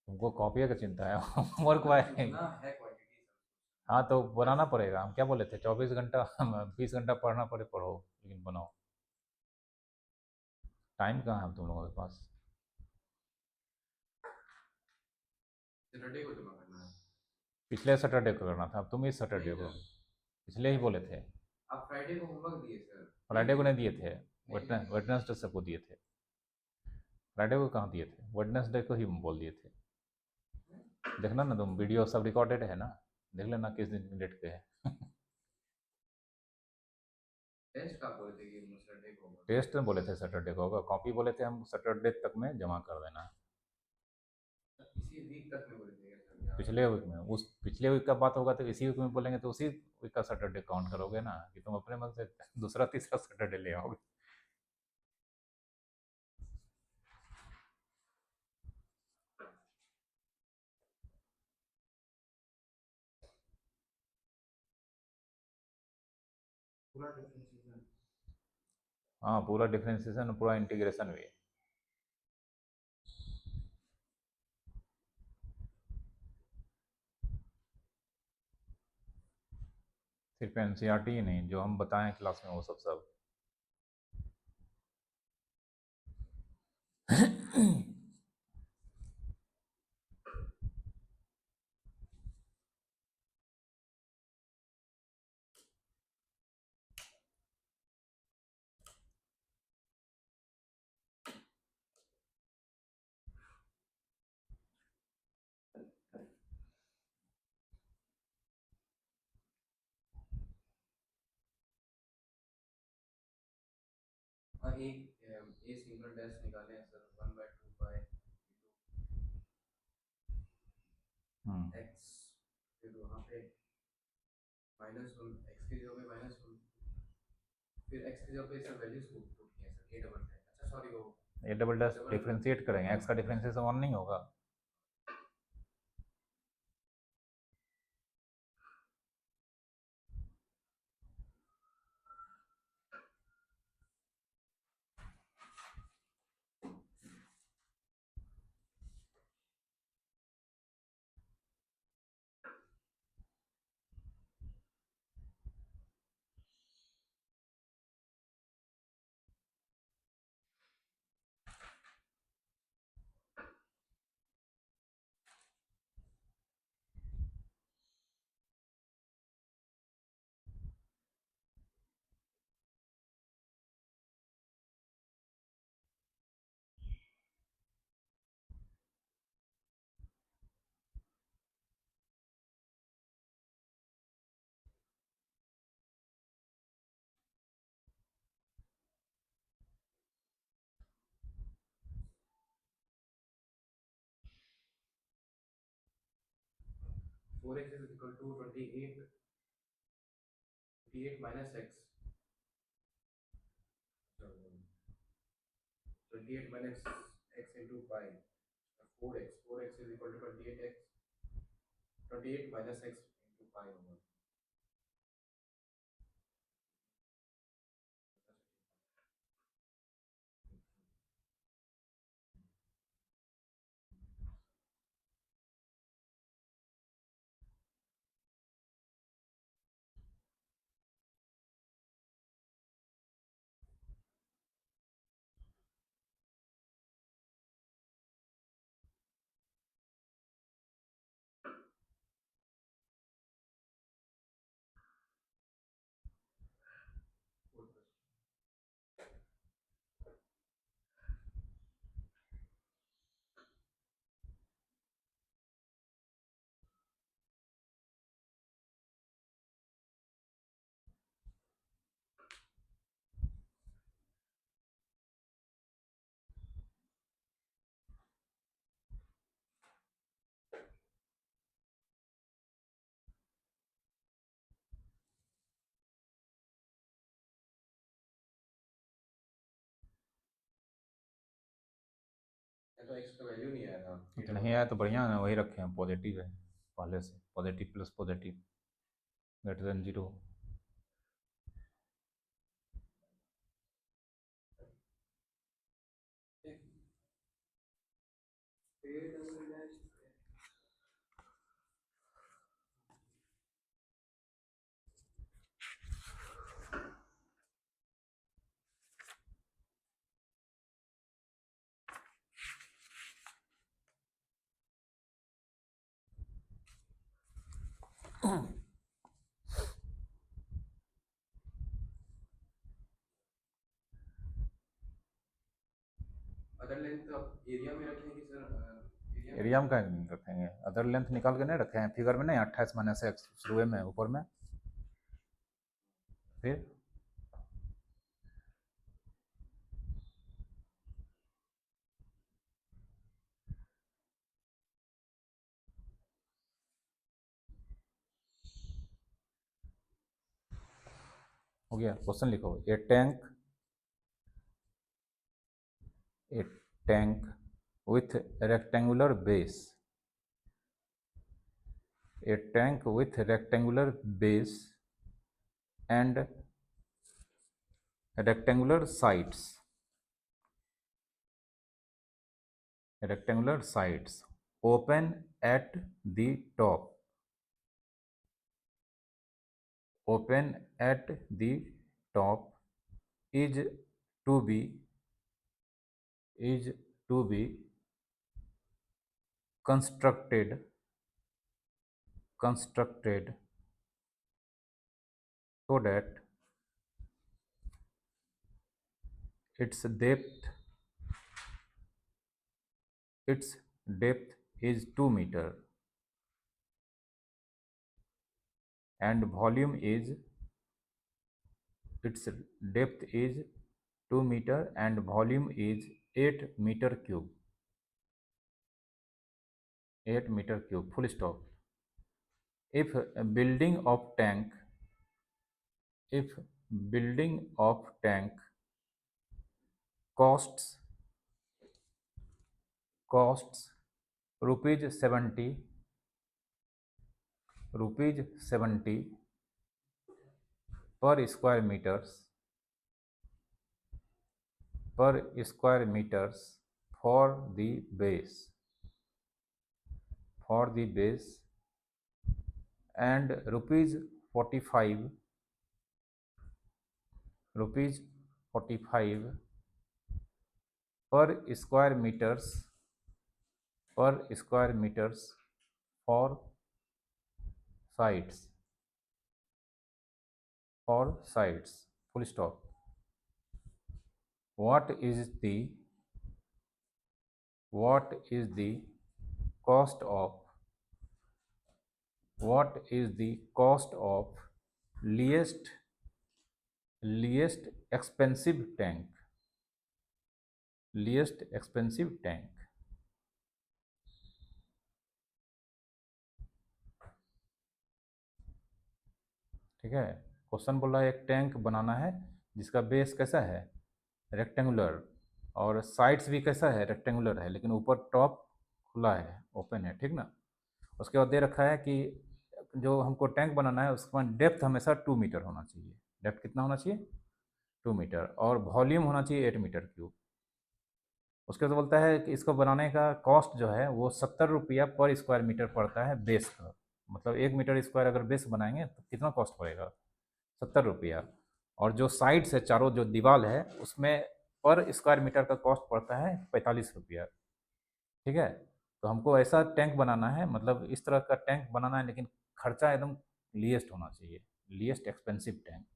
Speaker 1: तुमको कॉपी का चिंता है, होमवर्क वाई।
Speaker 2: इतना है क्वांटिटी सब।
Speaker 1: हाँ तो बनाना पड़ेगा, हम क्या बोले थे 24 घंटा 20 घंटा पढ़ना पड़े पढ़ो, लेकिन बनाओ। टाइम कहाँ है तुम लोगों के पास?
Speaker 2: सैटरडे को जमा करना है।
Speaker 1: पिछले सैटरडे को करना था, अब तुम इस सैटरडे को। पिछले ही बोले थे।
Speaker 2: आप फ्राइडे को होमवर्क दिए सर।
Speaker 1: फ्राइडे को नहीं दिए थे,
Speaker 2: नहीं।
Speaker 1: वेडनेसडे सबको दिए थे। फ्राइडे को कहाँ दिए थे, वेडनेसडे को ही बोल दिए थे। देखना ना तुम, वीडियो सब रिकॉर्डेड है ना, देख लेना किस दिन डेट पे है।
Speaker 2: टेस्ट का बोले थे कि सैटरडे को होगा।
Speaker 1: टेस्ट बोले थे सैटरडे को होगा, कॉपी बोले थे हम सैटरडे तक में जमा कर देना।
Speaker 2: इसी वीक तक में बोले थे सर यार।
Speaker 1: पिछले वीक में, उस पिछले वीक का बात होगा तो इसी वीक में बोलेंगे तो उसी वीक का सैटरडे काउंट करोगे ना, कि तुम अपने मन से दूसरा तीसरा सैटरडे ले आओगे।
Speaker 2: पूरा डिफरेंशिएशन।
Speaker 1: हाँ, पूरा डिफरेंशिएशन, पूरा इंटीग्रेशन भी। सिर्फ एनसीईआरटी ही नहीं, जो हम बताएं क्लास में वो सब सब।
Speaker 2: और एक ए सिंगल डैश निकाले हैं सर 1/2 पाई एक्स। फिर वहाँ पे -1 एक्स की जगह पे -1, फिर एक्स की जगह पे सर वैल्यूज को पुट किया सर ए डबल डैश। अच्छा सॉरी वो
Speaker 1: ए डबल डैश डिफ्रेंशिएट करेंगे, एक्स का डिफ्रेंशिएशन वन नहीं होगा।
Speaker 2: 4x is equal to 28 minus x. So 28 minus x into pi. 4x is equal to 28x. 28 minus x into pi over. तो x का वैल्यू नहीं आया था।
Speaker 1: नहीं आया तो बढ़िया ना, वही रखे हैं, पॉजिटिव है पहले से, positive plus positive greater than 0।
Speaker 2: Other length area में रखेंगे सर?
Speaker 1: एरिया में कहीं नहीं रखेंगे, अदर लेंथ निकाल के नहीं रखे हैं फिगर में, नहीं 28 माइनस एक्स शुरू में ऊपर में, फिर हो गया। क्वेश्चन लिखो, ए tank with rectangular base, a tank with rectangular base and rectangular sides open at the top, is to be constructed so that its depth is 2 meter and volume is 8 meter cube, full stop. If building of tank costs rupees 70 per square meters for the base and rupees 45 per square meters for sides, full stop. What is the cost of least expensive tank? ठीक है। क्वेश्चन बोल रहा है एक टैंक बनाना है जिसका बेस कैसा है, रेक्टेंगुलर, और साइड्स भी कैसा है, रेक्टेंगुलर है, लेकिन ऊपर टॉप खुला है, ओपन है, ठीक ना। उसके बाद दे रखा है कि जो हमको टैंक बनाना है उसका डेप्थ हमेशा 2 मीटर होना चाहिए। डेप्थ कितना होना चाहिए, 2 मीटर, और वॉल्यूम होना चाहिए 8 मीटर क्यूब। उसके बाद बोलता है कि इसको बनाने का कॉस्ट जो है वो 70 रुपया पर स्क्वायर मीटर पड़ता है बेस का। मतलब 1 मीटर स्क्वायर अगर बेस बनाएंगे तो कितना कॉस्ट पड़ेगा, 70 रुपया। और जो साइड्स है, चारों जो दीवार है, उसमें पर स्क्वायर मीटर का कॉस्ट पड़ता है 45 रुपया। ठीक है। तो हमको ऐसा टैंक बनाना है, मतलब इस तरह का टैंक बनाना है, लेकिन खर्चा एकदम लीस्ट होना चाहिए, लीस्ट एक्सपेंसिव टैंक।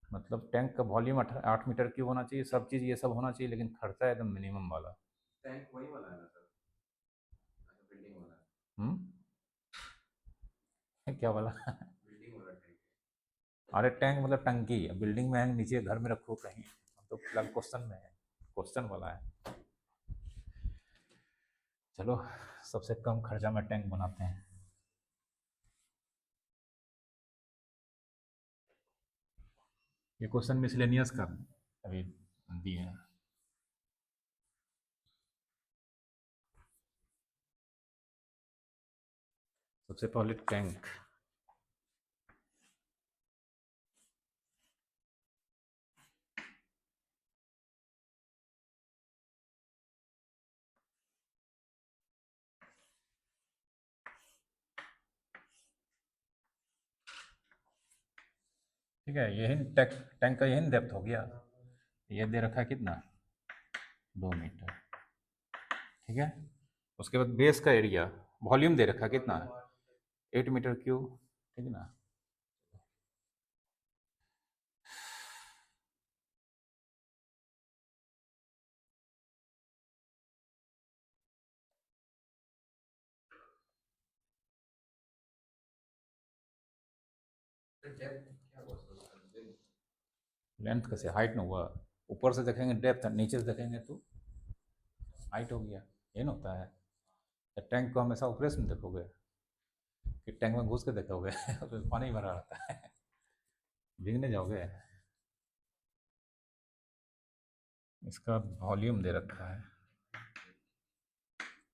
Speaker 1: मतलब टैंक का वॉल्यूम 8 मीटर क्यूब होना चाहिए, सब चीज़ ये सब होना चाहिए, लेकिन खर्चा एकदम मिनिमम वाला।
Speaker 2: टैंक वही वाला है ना सर, अच्छा बिल्डिंग वाला,
Speaker 1: हम्म। क्या वाला?
Speaker 2: बिल्डिंग वाला टैंक
Speaker 1: अरे टैंक मतलब टंकी, बिल्डिंग में है नीचे घर में रखो कहीं, तो फिलहाल क्वेश्चन में है, क्वेश्चन वाला है। चलो, सबसे कम खर्चा में टैंक बनाते हैं। ये क्वेश्चन मिसलेनियस का अभी दिए हैं। सबसे पहले टैंक, ठीक है। यही टैंक, टैंक का यही डेप्थ हो गया। ये दे रखा है कितना, 2 मीटर, ठीक है। उसके बाद बेस का एरिया, वॉल्यूम दे रखा है कितना, 8 मीटर क्यूब, ठीक है ना।
Speaker 2: डेप्थ क्या हुआ सर उसका,
Speaker 1: लेंथ कैसे, हाइट ना हुआ। ऊपर से देखेंगे डेप्थ, नीचे से देखेंगे तो हाइट हो गया। ये ना होता है। तो टैंक को हमेशा ऊपर से नहीं देखोगे कि टैंक में घुस के देखोगे उसमें पानी भरा रहता है, भीगने जाओगे। इसका वॉल्यूम दे रखा है,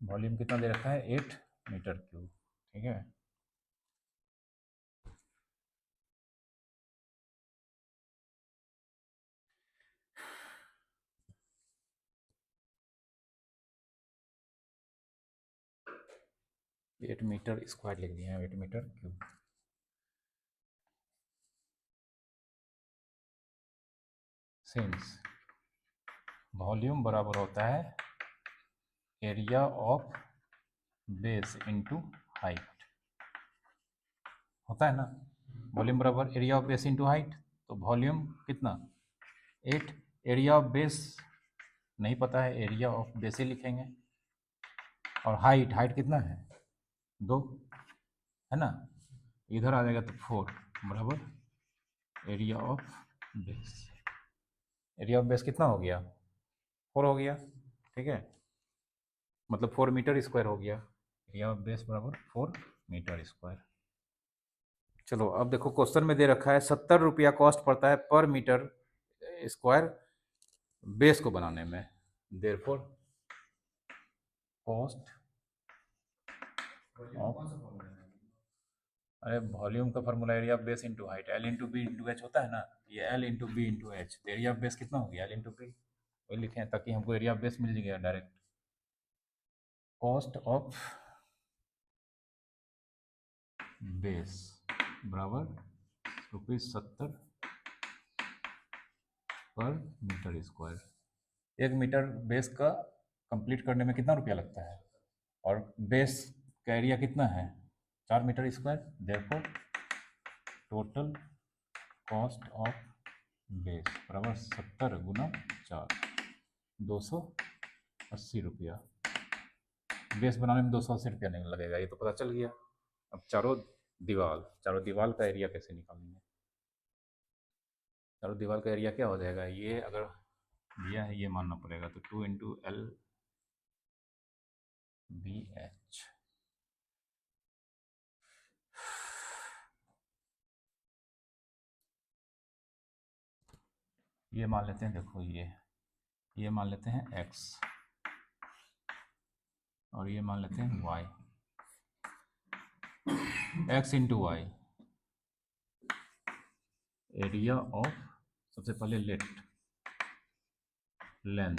Speaker 1: वॉल्यूम कितना दे रखा है, 8 मीटर क्यूब, ठीक है। एट मीटर स्क्वायर लिख दिया है, 8 मीटर क्यूब। सिंस वॉल्यूम बराबर होता है area of base into height, होता है ना। वॉल्यूम बराबर area of base into height, तो वॉल्यूम कितना, 8। एरिया ऑफ बेस नहीं पता है, एरिया ऑफ बेस ही लिखेंगे। और हाइट, हाइट कितना है, 2, है ना। इधर आ जाएगा तो 4 बराबर area of base. Area of base कितना हो गया, 4 हो गया, ठीक है। मतलब 4 मीटर स्क्वायर हो गया। एरिया ऑफ बेस बराबर 4 मीटर स्क्वायर। चलो अब देखो, क्वेश्चन में दे रखा है 70 रुपया कॉस्ट पड़ता है पर मीटर स्क्वायर बेस को बनाने में। देयरफॉर कॉस्ट ऑफ, अरे वॉल्यूम का formula area of base into height, l into b into h होता है ना। ये l into b into h, तो एरिया ऑफ बेस कितना हो गया, एल इंटू बी, वही लिखे हैं ताकि हमको एरिया ऑफ बेस मिल जाएगा डायरेक्ट। कॉस्ट ऑफ बेस बराबर ₹70 पर मीटर स्क्वायर। 1 मीटर बेस का कंप्लीट करने में कितना रुपया लगता है, और बेस का एरिया कितना है, 4 metre square. Therefore total cost of base बराबर 70 × 4, 280 रुपया। बेस बनाने में 280 रुपया नहीं लगेगा, ये तो पता चल गया। अब चारों दीवार का एरिया कैसे निकालेंगे। चारों दीवार का एरिया क्या हो जाएगा, ये अगर दिया है ये मानना पड़ेगा, तो 2 × LBH। ये मान लेते हैं, देखो ये मान लेते हैं x और ये मान लेते हैं y। x into y, area of, सबसे पहले लेंथ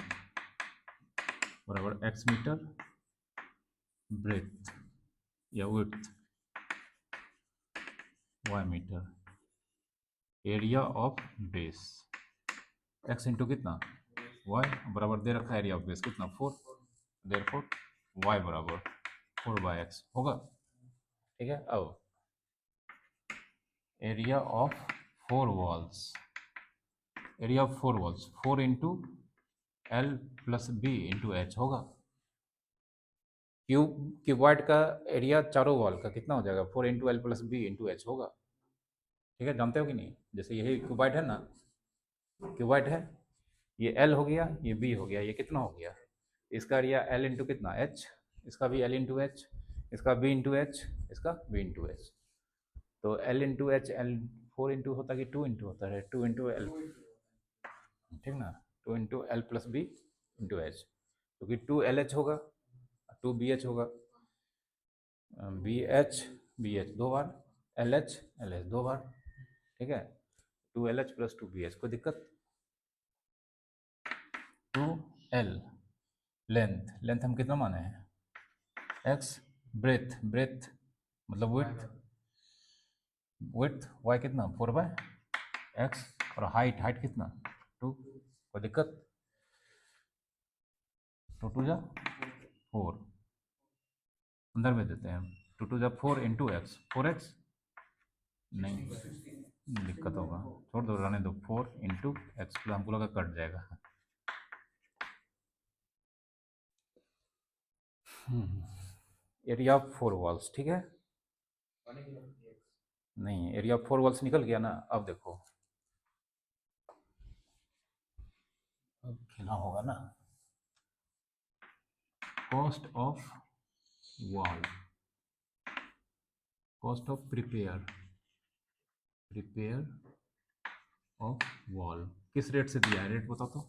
Speaker 1: बराबर x मीटर, ब्रेथ या width y metre, area of base x into कितना y बराबर दे रखा है एरिया ऑफ बेस कितना 4, देयरफॉर y बराबर 4/x होगा। ठीक है, अब area of 4 walls, area of 4 walls 4 into l plus b into h होगा। क्यूबॉइड का एरिया चारों वॉल का कितना हो जाएगा 4 into l plus b into h होगा। ठीक है, जानते हो कि नहीं, जैसे यही क्यूबॉइड है ना, क्यूबॉइड है, ये एल हो गया, ये बी हो गया, ये कितना हो गया, इसका एरिया एल इंटू कितना एच, इसका भी एल इंटू एच, इसका बी इंटू एच, इसका बी इंटू एच। तो L into H, L 4 into होता है कि 2 इंटू होता है, 2 इंटू एल, ठीक ना, 2 into l plus b into h, क्योंकि 2 एल एच होगा, 2 बी एच होगा, बी एच 2 बार, एल एच 2 बार। ठीक है, 2 l h plus 2 b h, कोई दिक्कत। 2 एल लेंथ हम कितना माने हैं x, ब्रेथ मतलब विड्थ y कितना 4/x, और हाइट कितना 2, कोई दिक्कत। 2 2 जा 4, अंदर में देते हैं, 2 2 जा 4 इंटू एक्स, 4x नहीं, दिक्कत होगा, छोड़ दो, रहने दो, 4 इंटू एक्स, हमको लगा कट जाएगा। एरिया ऑफ 4 वॉल्स, ठीक है, नहीं एरिया ऑफ 4 वॉल्स निकल गया ना। अब देखो, अब खेलना होगा ना, cost of wall, cost of prepare of wall किस रेट से दिया है, रेट बताओ तो,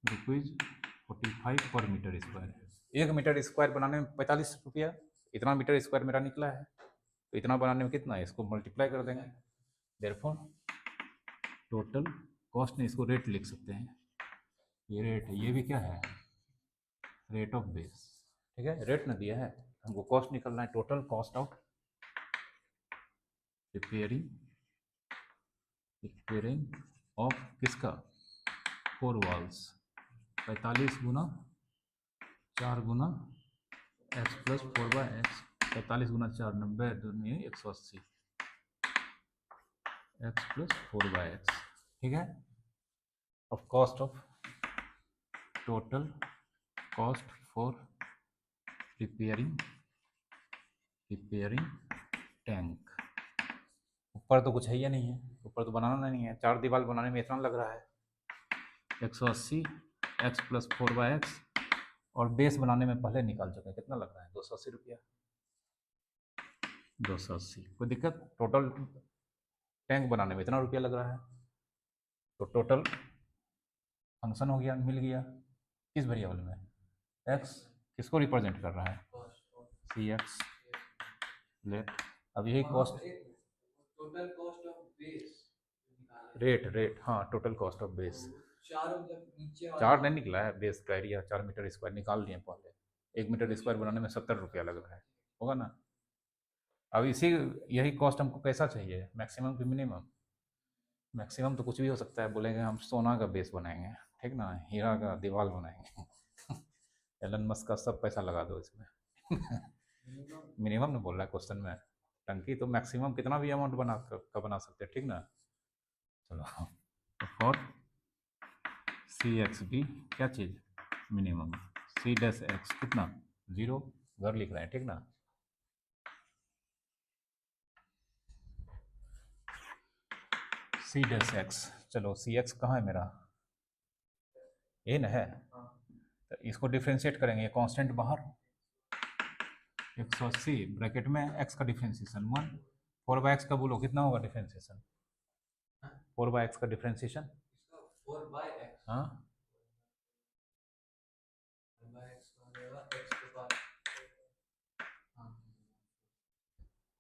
Speaker 1: ₹45 पर मीटर स्क्वायर। 1 मीटर स्क्वायर बनाने में 45 रुपया, इतना मीटर स्क्वायर मेरा निकला है, तो इतना बनाने में कितना है, इसको मल्टीप्लाई कर देंगे, देयरफॉर टोटल कॉस्ट नहीं, इसको रेट लिख सकते हैं, ये रेट है, ये भी क्या है, रेट ऑफ बेस। ठीक है, रेट ना दिया है, हमको कॉस्ट निकलना है, total cost of repairing of किसका 4 वॉल्स, 45 गुना 4 गुना x प्लस 4/x, 45 गुना 4 90 दूनी 180, x प्लस 4/x। ठीक है, of cost of total cost for repairing tank. ऊपर तो कुछ है ही नहीं है, ऊपर तो बनाना नहीं है, 4 दीवार बनाने में इतना लग रहा है 180, x प्लस 4/x, और बेस बनाने में पहले निकाल चुके हैं, कितना लग रहा है 280 रुपया, 280, कोई दिक्कत। टोटल टैंक बनाने में इतना रुपया लग रहा है, तो टोटल फंक्शन हो गया, मिल गया किस वेरिएबल में, x किसको रिप्रेजेंट कर रहा है, सी एक्स लेट। अब यही cost,
Speaker 2: total cost of base
Speaker 1: rate हाँ, टोटल कॉस्ट ऑफ बेस,
Speaker 2: चार मतलब नीचे वाला
Speaker 1: 4 नहीं निकला है, बेस का एरिया 4 मीटर स्क्वायर निकाल दिए पहले, 1 मीटर स्क्वायर बनाने में 70 रुपया लग रहा है, होगा ना। अब इसी, यही कॉस्ट हमको कैसा चाहिए, मैक्सिमम कि मिनिमम, मैक्सिमम तो कुछ भी हो सकता है, बोलेंगे हम सोना का बेस बनाएंगे, ठीक ना, हीरा का दीवार बनाएंगे एलन मस्क का सब पैसा लगा दो इसमें मिनिमम ना बोल रहा है क्वेश्चन में, टंकी तो मैक्सिमम कितना भी अमाउंट बना सकते हैं, ठीक ना। चलो, फॉर सी एक्स भी क्या चीज़, मिनिमम, सी डैश एक्स कितना 0, घर लिख रहे हैं, ठीक ना। सी डैश एक्स, चलो सी एक्स कहाँ है मेरा, ये ना है, तो इसको डिफ्रेंशिएट करेंगे, कांस्टेंट बाहर 180 ब्रैकेट में x का डिफ्रेंशिएशन 1, 4/x का बोलो कितना होगा डिफ्रेंशिएशन, 4/x का डिफ्रेंसिएशन,
Speaker 2: इसका 4/x,
Speaker 1: हाँ
Speaker 2: 1/x का हो जाएगा x के पास, हाँ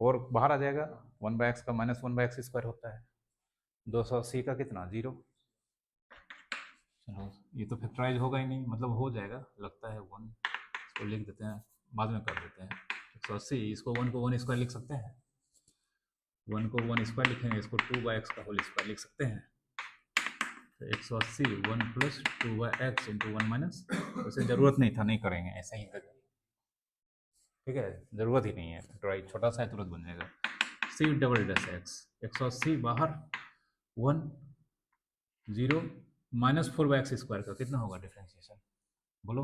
Speaker 1: 4 बाहर आ जाएगा, 1/x का माइनस 1/x² होता है, 280 का कितना 0। चलो ये तो फैक्टराइज होगा ही नहीं, मतलब हो जाएगा लगता है 1, इसको लिख देते हैं, बाद में कर देते हैं 180, इसको 1 को 1² लिख सकते हैं, 1 को 1² लिखेंगे, इसको 2/x का होल स्क्वायर लिख सकते हैं, तो 180 1 प्लस 2/x इंटू 1 माइनस, वैसे ज़रूरत नहीं था, नहीं करेंगे ऐसा ही कर, ठीक है ज़रूरत ही नहीं है, फैक्टराइज छोटा सा है तुरंत बन जाएगा। c डबल डैश x, 180 बाहर 1 0 माइनस 4/x² का कितना होगा डिफ्रेंसिएशन, बोलो।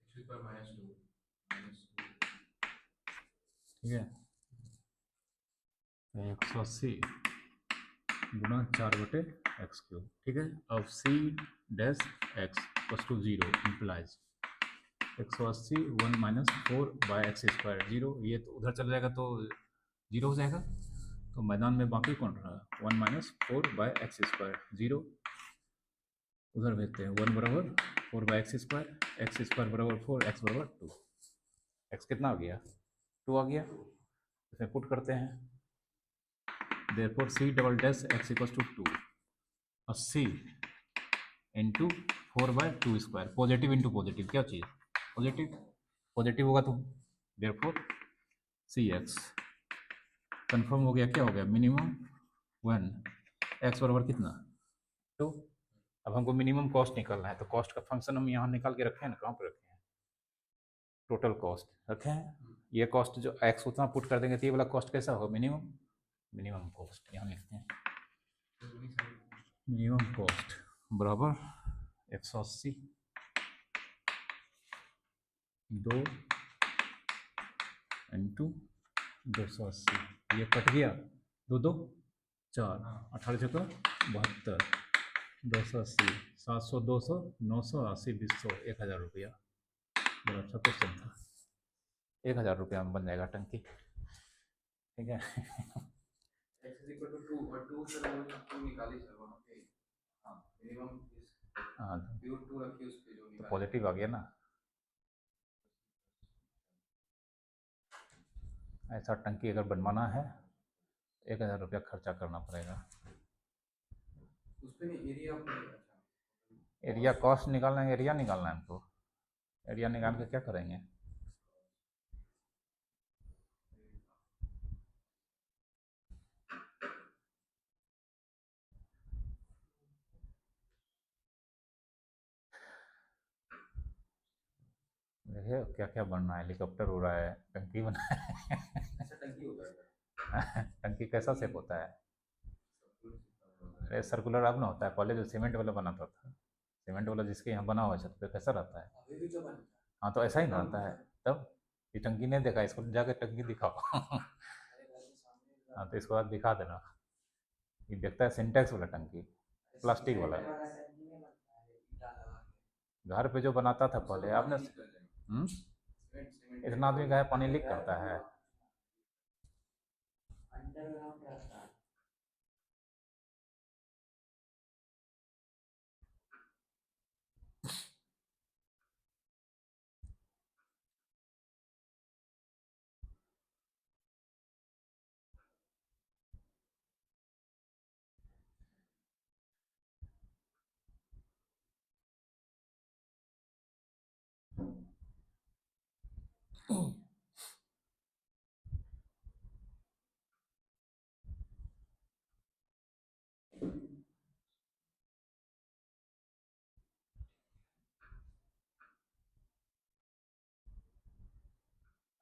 Speaker 2: x पर -2
Speaker 1: ठीक है 180 गुना 4/x³, ठीक है। अब c dash x plus two 0 implies 180 1 minus 4/x², 0, ये तो उधर चला जाएगा तो 0 हो जाएगा, तो मैदान में बाकी कौन रहा, 1 माइनस 4/x², 0 उधर भेजते हैं, 1 बराबर 4/x², x² बराबर 4, x बराबर 2, x कितना आ गया 2 आ गया, इसमें पुट करते हैं, therefore c double dash x equals to 2, 80 into 4/2², positive into positive क्या चीज़, पॉजिटिव, पॉजिटिव होगा तो therefore cx कंफर्म हो गया, क्या हो गया मिनिमम 1, x बराबर कितना 2। अब हमको मिनिमम कॉस्ट निकालना है, तो कॉस्ट का फंक्शन हम यहाँ निकाल के रखे हैं ना, कहाँ पर रखे हैं, टोटल कॉस्ट रखे हैं, ये कॉस्ट जो x उतना पुट कर देंगे तो ये वाला कॉस्ट कैसा होगा मिनिमम, मिनिमम कॉस्ट यहाँ लिखते हैं, मिनिमम कॉस्ट बराबर 180 2 इंटू 280, ये कट गया 2 2 4, 18 जगह 72, 280 700 200 900 80 200 1000 रुपया, बड़ा अच्छा क्वेश्चन था, 1000 रुपया में बन जाएगा टंकी, ठीक है।
Speaker 2: x is equal to 2 और 2 सर वो 2 निकाली सर वहाँ पे, हाँ मिनिमम इस
Speaker 1: हाँ
Speaker 2: प्योर 2 रखी उस पे जो
Speaker 1: तो
Speaker 2: निकाला,
Speaker 1: पॉजिटिव आ गया ना, ऐसा टंकी अगर बनवाना है 1000 रुपया खर्चा करना पड़ेगा,
Speaker 2: उस पे नहीं एरिया पे, अच्छा
Speaker 1: एरिया कॉस्ट निकालना है, एरिया निकालना है हमको, एरिया निकाल के क्या करेंगे, देखिए क्या क्या बन रहा है, हेलीकॉप्टर उड़ रहा है, टंकी बना है।
Speaker 2: अच्छा टंकी होता है,
Speaker 1: टंकी कैसा शेप होता है, अरे सर्कुलर अब ना होता है, पहले जो सीमेंट वाला बनाता था, सीमेंट वाला जिसके यहाँ बना हुआ छत पे कैसा रहता है,
Speaker 2: अभी भी तो बनता है,
Speaker 1: हाँ तो ऐसा ही ना रहता है, तब ये टंकी नहीं देखा, इसको जाके टंकी दिखाओ।
Speaker 2: हमारे घर के सामने
Speaker 1: हाँ तो इसको बाद दिखा देना, ये देखता है सिंटेक्स वाला टंकी, प्लास्टिक वाला,
Speaker 2: टंकी में बनता है ईटा लगा के,
Speaker 1: घर पे जो बनाता था पहले, आपने
Speaker 2: लीक कर जाएगा, सीमेंट सीमेंट
Speaker 1: इतना आदमी का है पानी लीक करता है,
Speaker 2: अंडरग्राउंड रहता है,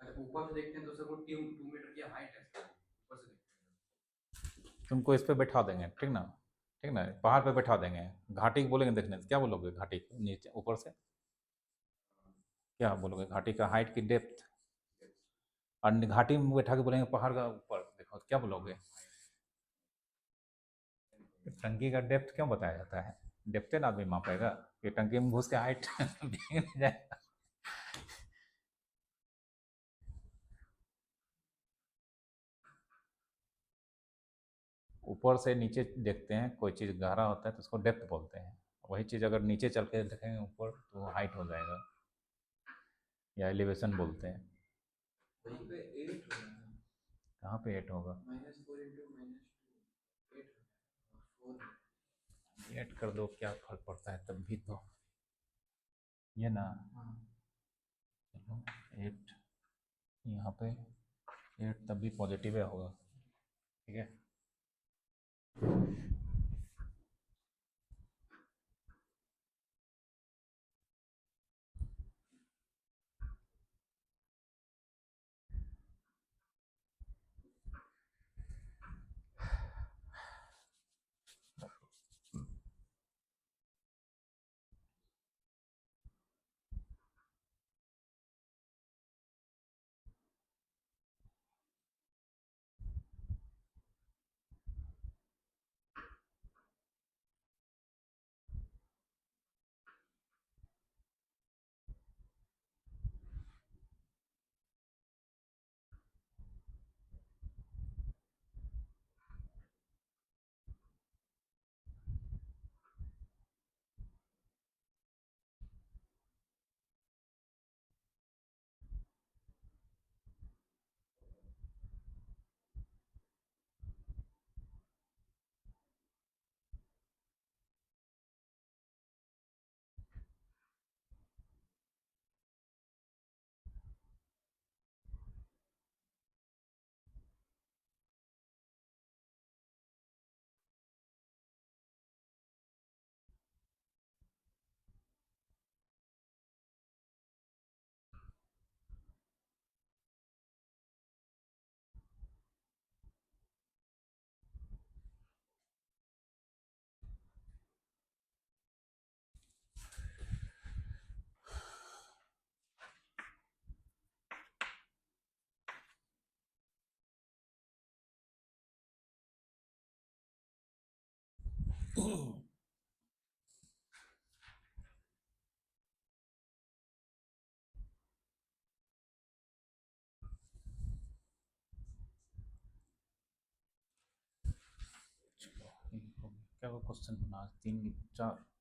Speaker 2: अच्छा ऊपर से देखते हैं तो सर वो 2 मीटर की हाइट है सर, ऊपर से देखते हैं,
Speaker 1: तुमको इस पे बैठा देंगे, ठीक ना, ठीक ना, पहाड़ पे बैठा देंगे, घाटी को बोलेंगे देखने से, क्या बोलोगे घाटी को नीचे ऊपर से, क्या बोलोगे घाटी का हाइट की डेप्थ, और घाटी में बैठा के बोलेंगे पहाड़ का ऊपर देखो, क्या बोलोगे, टंकी का डेप्थ क्यों बताया जाता है, डेप्थ ना आदमी मापेगा, कि टंकी में घुस के हाइट जाएगा, ऊपर से नीचे देखते हैं कोई चीज़ गहरा होता है तो उसको डेप्थ बोलते हैं, वही चीज़ अगर नीचे चल के देखेंगे ऊपर तो हाइट हो जाएगा या एलिवेशन बोलते हैं।
Speaker 2: वहीं पे 8 हो रहा है।
Speaker 1: कहाँ पे 8 होगा?
Speaker 2: -4 इंटू -2 8 हो जाएगा, 4
Speaker 1: 8 कर दो, क्या फर्क पड़ता है, तब भी तो ये ना।
Speaker 2: हाँ।
Speaker 1: चलो 8 यहाँ पे, 8 तब भी पॉजिटिव है होगा, ठीक है। चलो क्या वो क्वेश्चन बना, 3 4